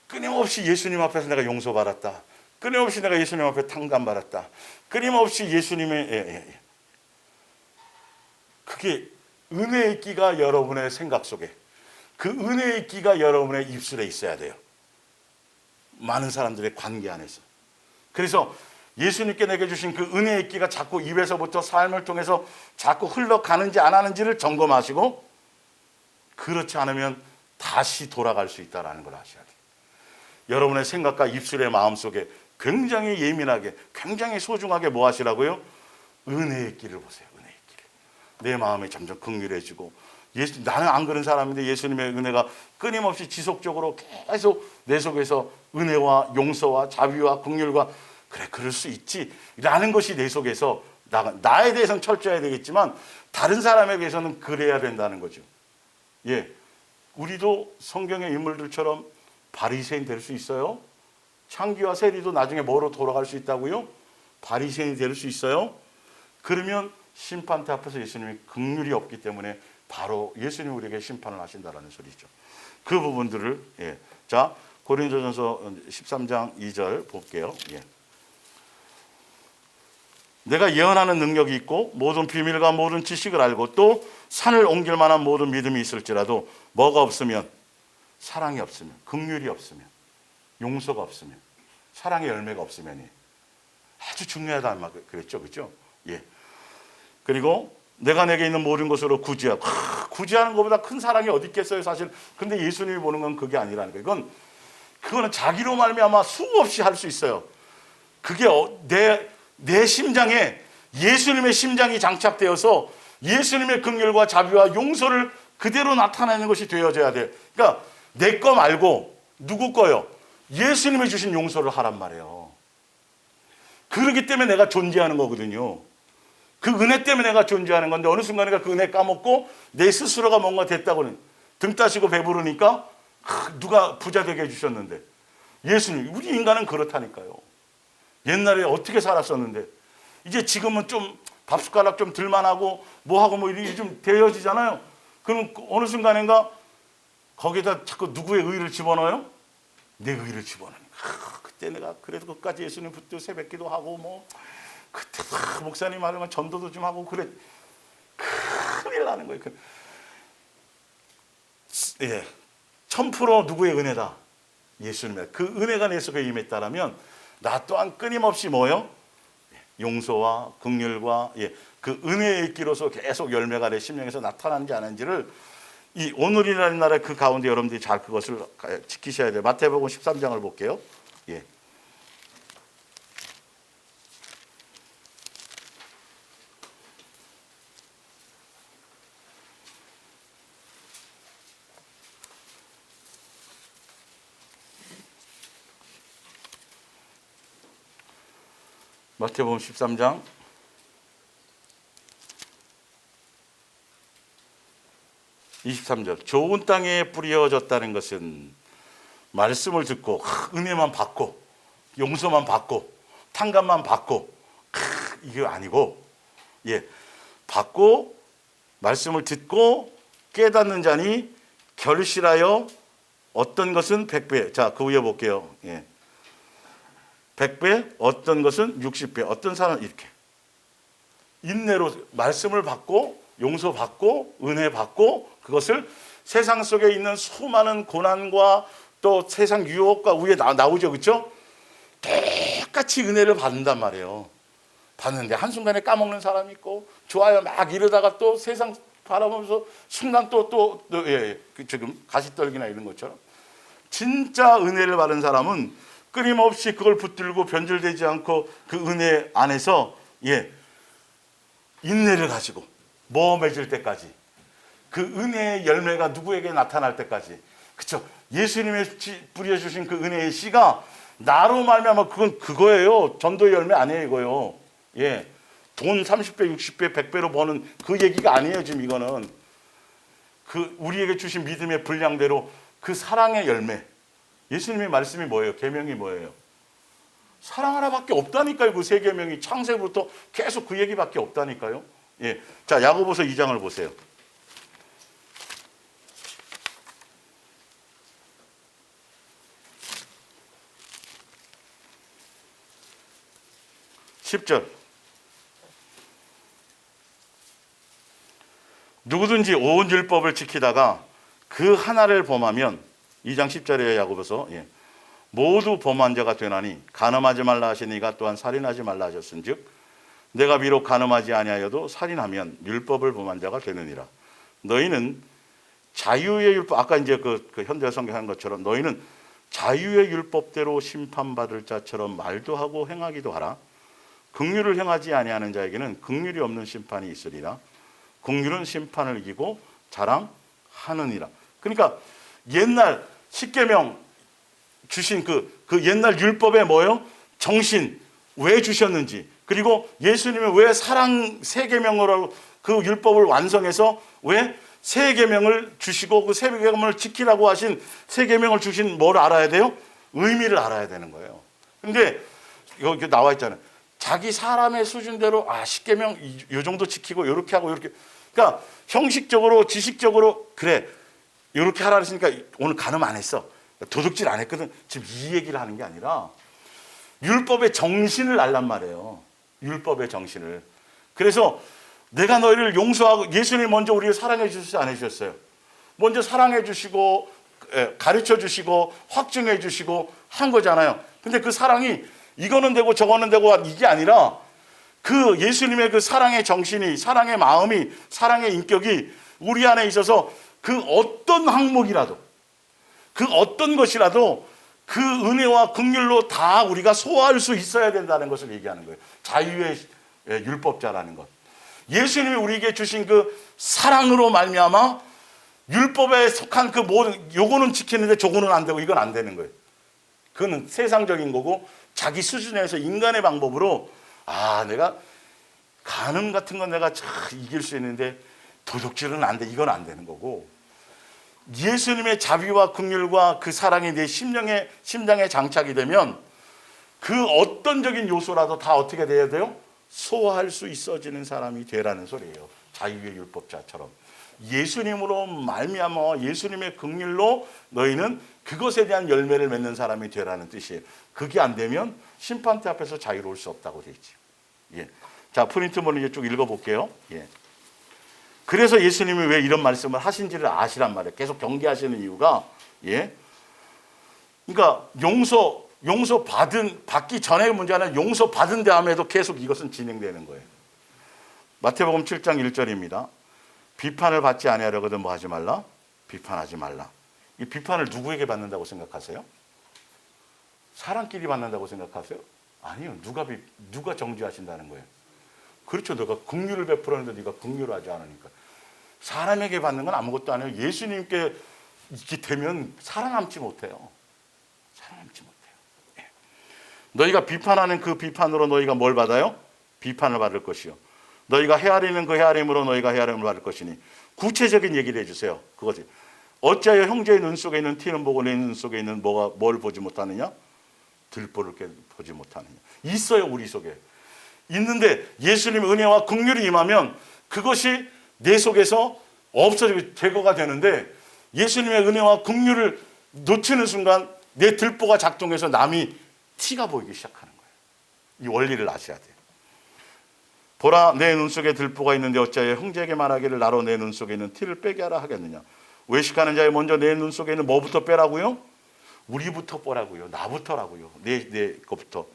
끊임없이 예수님 앞에서 내가 용서받았다. 끊임없이 내가 예수님 앞에 탕감받았다. 끊임없이 예수님의 그게 은혜의 끼가 여러분의 생각 속에 그 은혜의 끼가 여러분의 입술에 있어야 돼요. 많은 사람들의 관계 안에서. 그래서 예수님께 내게 주신 그 은혜의 끼가 자꾸 입에서부터 삶을 통해서 자꾸 흘러가는지 안 하는지를 점검하시고, 그렇지 않으면 다시 돌아갈 수 있다는 걸 아셔야 돼요. 여러분의 생각과 입술의 마음속에 굉장히 예민하게, 굉장히 소중하게 뭐 하시라고요? 은혜의 끼를 보세요. 은혜의 끼를. 내 마음이 점점 긍휼해지고, 나는 안 그런 사람인데 예수님의 은혜가 끊임없이 지속적으로 계속 내 속에서 은혜와 용서와 자비와 긍휼과, 그래 그럴 수 있지 라는 것이 내 속에서 나에 대해서는 철저해야 되겠지만 다른 사람에 대해서는 그래야 된다는 거죠. 예, 우리도 성경의 인물들처럼 바리새인 될 수 있어요. 창기와 세리도 나중에 뭐로 돌아갈 수 있다고요? 바리새인이 될 수 있어요. 그러면 심판대 앞에서 예수님이 긍휼이 없기 때문에 바로 예수님이 우리에게 심판을 하신다라는 소리죠. 그 부분들을, 예. 자, 고린도전서 13장 2절 볼게요. 예. 내가 예언하는 능력이 있고 모든 비밀과 모든 지식을 알고 또 산을 옮길 만한 모든 믿음이 있을지라도 뭐가 없으면, 사랑이 없으면, 긍휼이 없으면, 용서가 없으면, 사랑의 열매가 없으면 아주 중요하다는 말 그랬죠, 그렇죠? 예. 그리고 내가 내게 있는 모든 것으로 구제하고, 구제하는 것보다 큰 사랑이 어디 있겠어요, 사실. 근데 예수님이 보는 건 그게 아니라는 거예요. 그거는 자기로 말미암아 수없이 할 수 있어요. 그게 내 심장에 예수님의 심장이 장착되어서 예수님의 긍휼과 자비와 용서를 그대로 나타내는 것이 되어져야 돼. 그러니까 내 거 말고 누구 거요? 예수님이 주신 용서를 하란 말이에요. 그렇기 때문에 내가 존재하는 거거든요. 그 은혜 때문에 내가 존재하는 건데 어느 순간인가 그 은혜 까먹고 내 스스로가 뭔가 됐다고는 등 따시고 배부르니까 누가 부자 되게 해주셨는데, 예수님, 우리 인간은 그렇다니까요. 옛날에 어떻게 살았었는데 이제 지금은 좀 밥숟가락 좀 들만하고 뭐하고 뭐 이렇게 좀 되어지잖아요. 그럼 어느 순간인가 거기다 자꾸 누구의 의를 집어넣어요? 내 의를 집어넣으니까 그때 내가 그래도 그까지 예수님 붙들고 새벽기도 하고 뭐 그때 목사님 하려면 전도도 좀 하고 그래, 큰일 나는 거예요. 예, 1000% 누구의 은혜다? 예수님의 그 은혜가 내 속에 임했다라면 나 또한 끊임없이 뭐요? 용서와 긍휼과, 예, 그 은혜의 끼로서 계속 열매가 내 심령에서 나타나는지 안 하는지를 이 오늘이라는 날에 그 가운데 여러분들이 잘 그것을 지키셔야 돼요. 마태복음 13장을 볼게요. 예. 마태복음 13장 23절. 좋은 땅에 뿌려졌다는 것은 말씀을 듣고 은혜만 받고 용서만 받고 탕감만 받고 이게 아니고, 예, 받고 말씀을 듣고 깨닫는 자니 결실하여 어떤 것은 100배. 자, 그 위에 볼게요. 예. 100배, 어떤 것은 60배, 어떤 사람은 이렇게 인내로 말씀을 받고 용서받고 은혜 받고 그것을 세상 속에 있는 수많은 고난과 또 세상 유혹과 위에 나오죠, 그렇죠? 똑같이 은혜를 받는단 말이에요. 받는데 한순간에 까먹는 사람이 있고 좋아요 막 이러다가 또 세상 바라보면서 순간 예, 지금 가시떨기나 이런 것처럼 진짜 은혜를 받은 사람은 끊임없이 그걸 붙들고 변질되지 않고 그 은혜 안에서, 예, 인내를 가지고 뭐 맺을 때까지, 그 은혜의 열매가 누구에게 나타날 때까지, 그렇죠? 예수님의 뿌려주신 그 은혜의 씨가 나로 말미암아 그건 그거예요. 전도의 열매 아니에요, 이거요. 예, 돈 30배, 60배, 100배로 버는 그 얘기가 아니에요. 지금 이거는 그 우리에게 주신 믿음의 분량대로 그 사랑의 열매. 예수님의 말씀이 뭐예요? 계명이 뭐예요? 사랑하나밖에 없다니까요. 그 세 계명이 창세부터 계속 그 얘기밖에 없다니까요. 예, 자, 야고보서 2장을 보세요. (10절) 누구든지 온 율법을 지키다가 그 하나를 범하면, 2장 10절이에요. 야고보서. 예. 모두 범한 자가 되나니 간음하지 말라 하시니가 또한 살인하지 말라 하셨은즉 내가 비록 간음하지 아니하여도 살인하면 율법을 범한 자가 되느니라. 너희는 자유의 율법, 아까 이제 그 현대 성경한 것처럼 너희는 자유의 율법대로 심판받을 자처럼 말도 하고 행하기도 하라. 긍휼을 행하지 아니하는 자에게는 긍휼이 없는 심판이 있으리라. 긍휼은 심판을 이기고 자랑하느니라. 그러니까 옛날 십계명 주신 그 옛날 율법의 뭐요? 정신 왜 주셨는지, 그리고 예수님은 왜 사랑 세 계명으로 그 율법을 완성해서 왜 세 계명을 주시고 그 세 계명을 지키라고 하신 세 계명을 주신 뭘 알아야 돼요? 의미를 알아야 되는 거예요. 근데 여기 나와 있잖아요. 자기 사람의 수준대로 십계명 이 정도 지키고 이렇게 하고 이렇게, 그러니까 형식적으로 지식적으로 그래 이렇게 하라 했으니까 오늘 간음 안 했어, 도둑질 안 했거든, 지금 이 얘기를 하는 게 아니라 율법의 정신을 알란 말이에요. 율법의 정신을. 그래서 내가 너희를 용서하고, 예수님이 먼저 우리를 사랑해 주셨어요, 안 해주셨어요? 먼저 사랑해 주시고 가르쳐 주시고 확증해 주시고 한 거잖아요. 근데 그 사랑이 이거는 되고 저거는 되고 이게 아니라 그 예수님의 그 사랑의 정신이, 사랑의 마음이, 사랑의 인격이 우리 안에 있어서 그 어떤 항목이라도, 그 어떤 것이라도 그 은혜와 긍휼로 다 우리가 소화할 수 있어야 된다는 것을 얘기하는 거예요. 자유의 율법자라는 것. 예수님이 우리에게 주신 그 사랑으로 말미암아 율법에 속한 그 모든, 요거는 지키는데 저거는 안 되고 이건 안 되는 거예요. 그거는 세상적인 거고 자기 수준에서 인간의 방법으로 내가 간음 같은 건 내가 이길 수 있는데 도둑질은 안 돼, 이건 안 되는 거고, 예수님의 자비와 긍휼과 그 사랑이 내 심장에 장착이 되면 그 어떤적인 요소라도 다 어떻게 돼야 돼요? 소화할 수 있어지는 사람이 되라는 소리예요. 자유의 율법자처럼 예수님으로 말미암아 예수님의 긍휼로 너희는 그것에 대한 열매를 맺는 사람이 되라는 뜻이에요. 그게 안 되면 심판대 앞에서 자유로울 수 없다고 되어 있죠. 예. 자, 프린트본을 이제 쭉 읽어볼게요. 예. 그래서 예수님이 왜 이런 말씀을 하신지를 아시란 말이에요. 계속 경계하시는 이유가, 그러니까 받기 전의 문제는 용서 받은 다음에도 계속 이것은 진행되는 거예요. 마태복음 7장 1절입니다. 비판을 받지 아니하려거든 뭐 하지 말라? 비판하지 말라. 이 비판을 누구에게 받는다고 생각하세요? 사람끼리 받는다고 생각하세요? 아니요. 누가 정죄하신다는 거예요. 그렇죠. 너가 긍휼을 베풀었는데 네가 긍휼을 하지 않으니까. 사람에게 받는 건 아무것도 아니에요. 예수님께 있게 되면 살아남지 못해요. 살아남지 못해요. 너희가 비판하는 그 비판으로 너희가 뭘 받아요? 비판을 받을 것이요. 너희가 헤아리는 그 헤아림으로 너희가 헤아림을 받을 것이니. 구체적인 얘기를 해주세요. 그거지. 어찌하여 형제의 눈 속에 있는 티는 보고 내 눈 속에 있는 뭘 보지 못하느냐? 들보를 보지 못하느냐. 있어요, 우리 속에. 있는데 예수님의 은혜와 긍휼이 임하면 그것이 내 속에서 없어지고 제거가 되는데, 예수님의 은혜와 긍휼을 놓치는 순간 내 들보가 작동해서 남이 티가 보이기 시작하는 거예요. 이 원리를 아셔야 돼요. 보라, 내 눈 속에 들보가 있는데 어찌하여 형제에게 말하기를 나로 내 눈 속에 있는 티를 빼게 하라 하겠느냐. 외식하는 자에 먼저 내 눈 속에 있는 뭐부터 빼라고요? 우리부터 빼라고요. 나부터라고요. 내 것부터.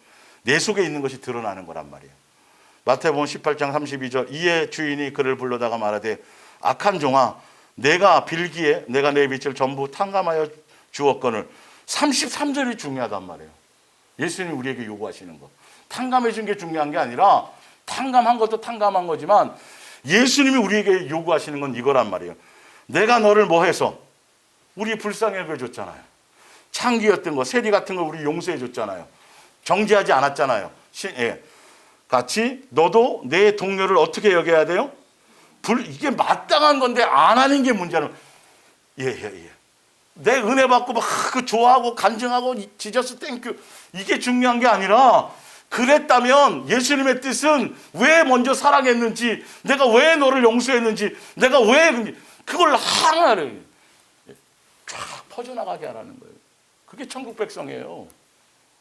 내 속에 있는 것이 드러나는 거란 말이에요. 마태복음 18장 32절, 이에 주인이 그를 불러다가 말하되 악한 종아, 내가 빌기에 내가 내 빛을 전부 탕감하여 주었거늘. 33절이 중요하단 말이에요. 예수님이 우리에게 요구하시는 거. 탕감해 준 게 중요한 게 아니라, 탕감한 것도 탕감한 거지만 예수님이 우리에게 요구하시는 건 이거란 말이에요. 내가 너를 뭐 해서 우리 불쌍히 여겨줬잖아요. 창기였던 거, 세리 같은 거 우리 용서해 줬잖아요. 정죄하지 않았잖아요. 같이 너도 내 동료를 어떻게 여겨야 돼요? 이게 마땅한 건데 안 하는 게 문제는. 내 은혜 받고 막 좋아하고 간증하고 지저스 땡큐, 이게 중요한 게 아니라, 그랬다면 예수님의 뜻은 왜 먼저 사랑했는지, 내가 왜 너를 용서했는지, 내가 왜 그걸 하나를 쫙 퍼져나가게 하라는 거예요. 그게 천국 백성이에요.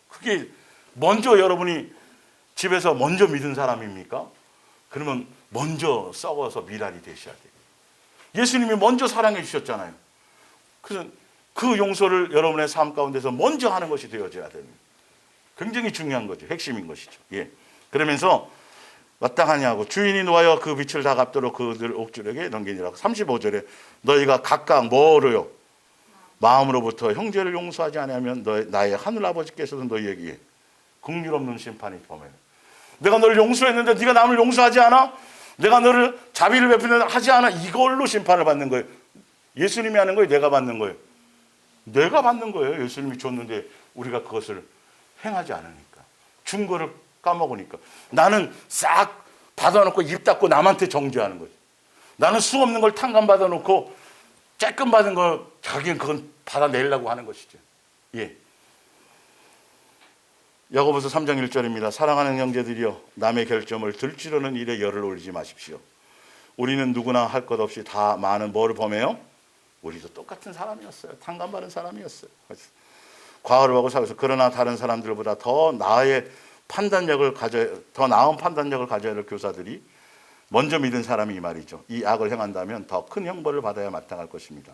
그게 먼저 여러분이 집에서 먼저 믿은 사람입니까? 그러면 먼저 썩어서 미랄이 되셔야 돼요. 예수님이 먼저 사랑해 주셨잖아요. 그래서 그 용서를 여러분의 삶 가운데서 먼저 하는 것이 되어져야 됩니다. 굉장히 중요한 거죠. 핵심인 것이죠. 예. 그러면서 마땅하냐고 주인이 놓아여 그 빛을 다 갚도록 그들 옥졸에게 넘기니라. 35절에 너희가 각각 뭐로요? 마음으로부터 형제를 용서하지 않으면 나의 하늘 아버지께서도 너희에게 긍휼 없는 심판이 범해. 내가 너를 용서했는데 네가 남을 용서하지 않아? 내가 너를 자비를 베푸는데 하지 않아? 이걸로 심판을 받는 거예요. 예수님이 하는 거예요? 내가 받는 거예요? 내가 받는 거예요. 예수님이 줬는데 우리가 그것을 행하지 않으니까. 준 거를 까먹으니까. 나는 싹 받아놓고 입 닫고 남한테 정죄하는 거지. 나는 수 없는 걸 탕감 받아놓고 쬐끔 받은 걸 자기는 그건 받아내려고 하는 것이죠. 예. 야고보서 3장 1절입니다. 사랑하는 형제들이여 남의 결점을 들추려는 일에 열을 올리지 마십시오. 우리는 누구나 할 것 없이 다 많은 뭐를 범해요? 우리도 똑같은 사람이었어요. 탕감받은 사람이었어요. 과거를 하고 살아서 그러나 다른 사람들보다 더 나은 판단력을 가져야 할 교사들이 먼저 믿은 사람이 이 말이죠. 이 악을 행한다면 더 큰 형벌을 받아야 마땅할 것입니다.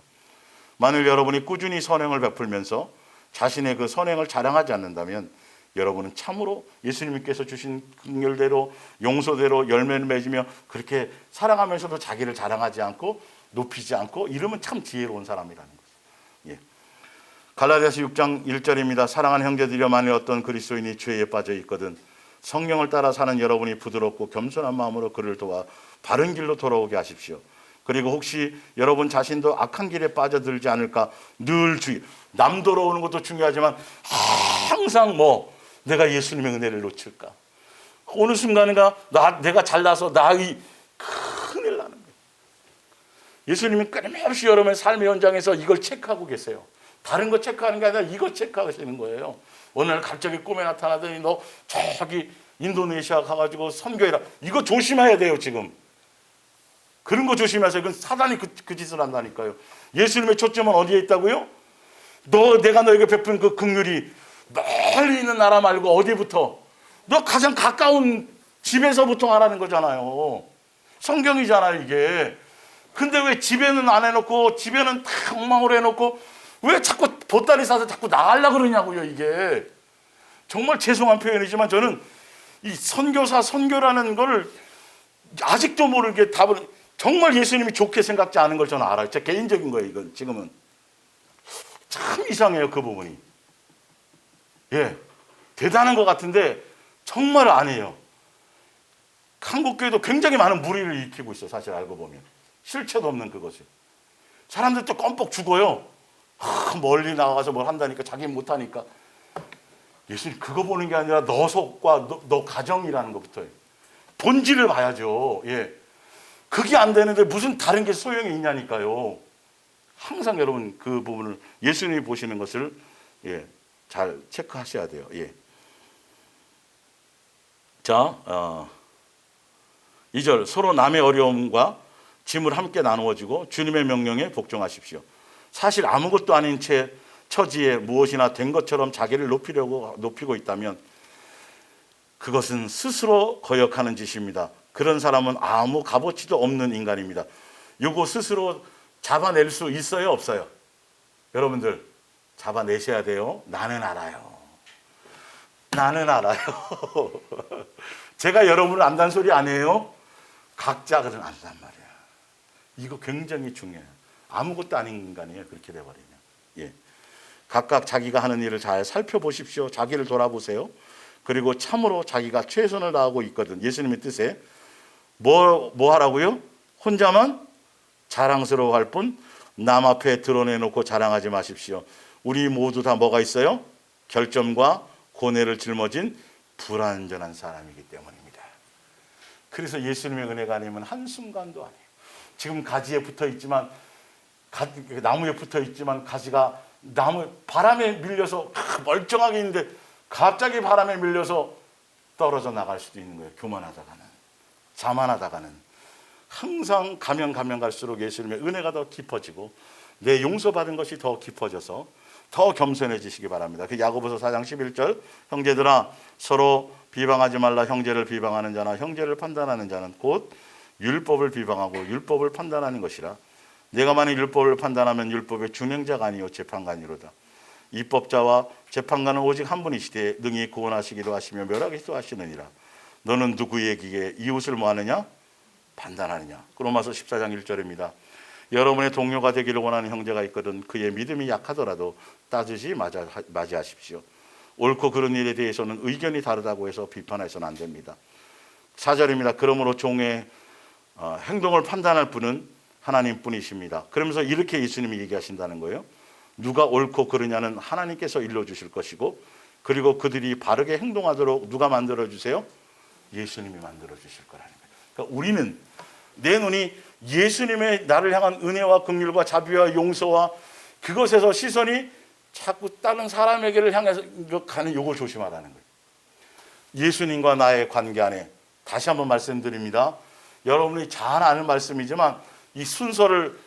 만일 여러분이 꾸준히 선행을 베풀면서 자신의 그 선행을 자랑하지 않는다면 여러분은 참으로 예수님께서 주신 긍휼대로 용서대로 열매를 맺으며 그렇게 살아가면서도 자기를 자랑하지 않고 높이지 않고 이러면 참 지혜로운 사람이라는 거죠. 예. 갈라디아서 6장 1절입니다. 사랑하는 형제들이여 만일 어떤 그리스도인이 죄에 빠져 있거든 성령을 따라 사는 여러분이 부드럽고 겸손한 마음으로 그를 도와 바른 길로 돌아오게 하십시오. 그리고 혹시 여러분 자신도 악한 길에 빠져들지 않을까 늘 주의. 남 돌아오는 것도 중요하지만 항상 내가 예수님의 은혜를 놓칠까. 어느 순간인가 내가 잘나서 나의 큰일 나는 거예요. 예수님이 끊임없이 여러분의 삶의 현장에서 이걸 체크하고 계세요. 다른 거 체크하는 게 아니라 이거 체크하시는 거예요. 어느 날 갑자기 꿈에 나타나더니 너 저기 인도네시아 가가지고 선교해라. 이거 조심해야 돼요 지금. 그런 거 조심하세요. 그건 사단이 그 짓을 한다니까요. 예수님의 초점은 어디에 있다고요? 내가 너에게 베푼 그 긍휼이 멀리 있는 나라 말고 어디부터? 너 가장 가까운 집에서부터 하라는 거잖아요. 성경이잖아요 이게. 근데 왜 집에는 안 해놓고 집에는 다 엉망으로 해놓고 왜 자꾸 보따리 싸서 자꾸 나가려고 그러냐고요 이게. 정말 죄송한 표현이지만 저는 이 선교라는 거를 아직도 모르게 답을 정말 예수님이 좋게 생각지 않은 걸 저는 알아요. 제 개인적인 거예요 이건 지금은. 참 이상해요 그 부분이. 예, 대단한 것 같은데 정말 아니에요. 한국교회도 굉장히 많은 무리를 일으키고 있어요. 사실 알고 보면 실체도 없는 그것이. 사람들 또 껌뻑 죽어요. 멀리 나가서 뭘 한다니까 자기는 못하니까. 예수님 그거 보는 게 아니라 너 속과 너 가정이라는 것부터예요. 본질을 봐야죠. 예, 그게 안 되는데 무슨 다른 게 소용이 있냐니까요. 항상 여러분 그 부분을 예수님이 보시는 것을 잘 체크하셔야 돼요. 예. 자, 2절 서로 남의 어려움과 짐을 함께 나누어지고 주님의 명령에 복종하십시오. 사실 아무것도 아닌 채 처지에 무엇이나 된 것처럼 자기를 높이고 있다면 그것은 스스로 거역하는 짓입니다. 그런 사람은 아무 값어치도 없는 인간입니다. 이거 스스로 잡아낼 수 있어요, 없어요? 여러분들 잡아내셔야 돼요. 나는 알아요. 나는 알아요. 제가 여러분을 안다는 소리 아니에요. 각자는 안단 말이야. 이거 굉장히 중요해요. 아무것도 아닌 인간이에요. 그렇게 돼버리면. 예. 각각 자기가 하는 일을 잘 살펴보십시오. 자기를 돌아보세요. 그리고 참으로 자기가 최선을 다하고 있거든. 예수님의 뜻에 뭐 하라고요? 혼자만 자랑스러워할 뿐 남 앞에 드러내놓고 자랑하지 마십시오. 우리 모두 다 뭐가 있어요? 결점과 고뇌를 짊어진 불완전한 사람이기 때문입니다. 그래서 예수님의 은혜가 아니면 한순간도 아니에요. 지금 가지에 붙어 있지만 나무에 붙어 있지만 가지가 바람에 밀려서 멀쩡하게 있는데 갑자기 바람에 밀려서 떨어져 나갈 수도 있는 거예요. 교만하다가는, 자만하다가는. 항상 가면 갈수록 예수님의 은혜가 더 깊어지고 내 용서받은 것이 더 깊어져서 더 겸손해지시기 바랍니다. 그 야고보서 4장 11절 형제들아 서로 비방하지 말라. 형제를 비방하는 자나 형제를 판단하는 자는 곧 율법을 비방하고 율법을 판단하는 것이라. 내가 만일 율법을 판단하면 율법의 준행자가 아니요 재판관이로다. 입법자와 재판관은 오직 한 분이시되 능히 구원하시기도 하시며 멸하기도 하시느니라. 너는 누구에게 이웃을 뭐하느냐? 판단하느냐. 로마서 14장 1절입니다. 여러분의 동료가 되기를 원하는 형제가 있거든 그의 믿음이 약하더라도 따지지 마시하십시오. 옳고 그른 일에 대해서는 의견이 다르다고 해서 비판해서는 안 됩니다. 4절입니다. 그러므로 종의 행동을 판단할 분은 하나님뿐이십니다. 그러면서 이렇게 예수님이 얘기하신다는 거예요. 누가 옳고 그르냐는 하나님께서 일러주실 것이고, 그리고 그들이 바르게 행동하도록 누가 만들어주세요? 예수님이 만들어주실 거라는 거예요. 그러니까 우리는 내 눈이 예수님의 나를 향한 은혜와 긍휼과 자비와 용서와 그것에서 시선이 자꾸 다른 사람에게를 향해서 가는 요걸 조심하라는 거예요. 예수님과 나의 관계 안에 다시 한번 말씀드립니다. 여러분이 잘 아는 말씀이지만 이 순서를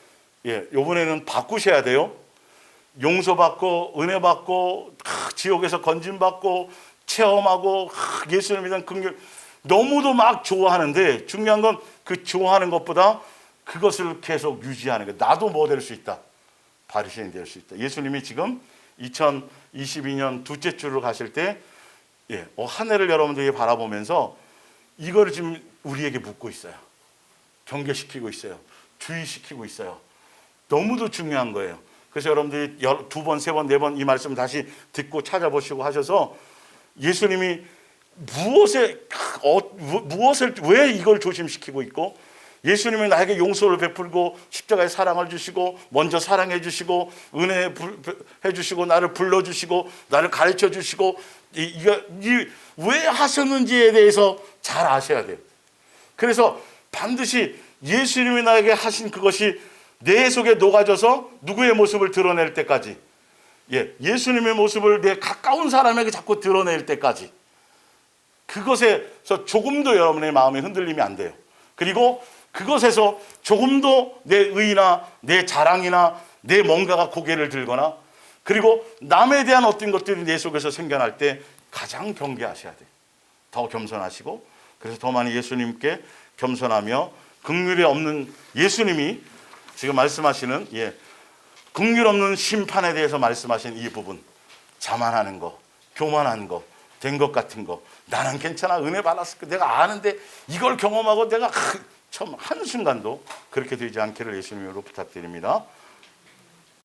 이번에는 바꾸셔야 돼요. 용서받고 은혜받고 지옥에서 건짐받고 체험하고 예수님에 대한 긍휼 너무도 막 좋아하는데 중요한 건 그 좋아하는 것보다 그것을 계속 유지하는 거예요. 나도 뭐 될 수 있다. 바리새인이 될 수 있다. 예수님이 지금 2022년 둘째 주를 가실 때 한 해를 여러분들이 바라보면서 이걸 지금 우리에게 묻고 있어요. 경계시키고 있어요. 주의시키고 있어요. 너무도 중요한 거예요. 그래서 여러분들이 2번, 3번, 4번 이 말씀 다시 듣고 찾아보시고 하셔서 예수님이 무엇을 왜 이걸 조심시키고 있고 예수님이 나에게 용서를 베풀고 십자가의 사랑을 주시고 먼저 사랑해 주시고 은혜해 주시고 나를 불러주시고 나를 가르쳐 주시고 왜 하셨는지에 대해서 잘 아셔야 돼요. 그래서 반드시 예수님이 나에게 하신 그것이 내 속에 녹아져서 누구의 모습을 드러낼 때까지 예수님의 모습을 내 가까운 사람에게 자꾸 드러낼 때까지 그것에서 조금도 여러분의 마음에 흔들림이 안 돼요. 그리고 그것에서 조금도 내 의나 내 자랑이나 내 뭔가가 고개를 들거나 그리고 남에 대한 어떤 것들이 내 속에서 생겨날 때 가장 경계하셔야 돼요. 더 겸손하시고 그래서 더 많이 예수님께 겸손하며 긍휼이 없는 예수님이 지금 말씀하시는 긍휼 없는 심판에 대해서 말씀하신 이 부분 자만하는 거, 교만한 거, 된 것 같은 거 나는 괜찮아 은혜 받았을 거 내가 아는데 이걸 경험하고 내가 처음 한순간도 그렇게 되지 않기를 예수님으로 부탁드립니다.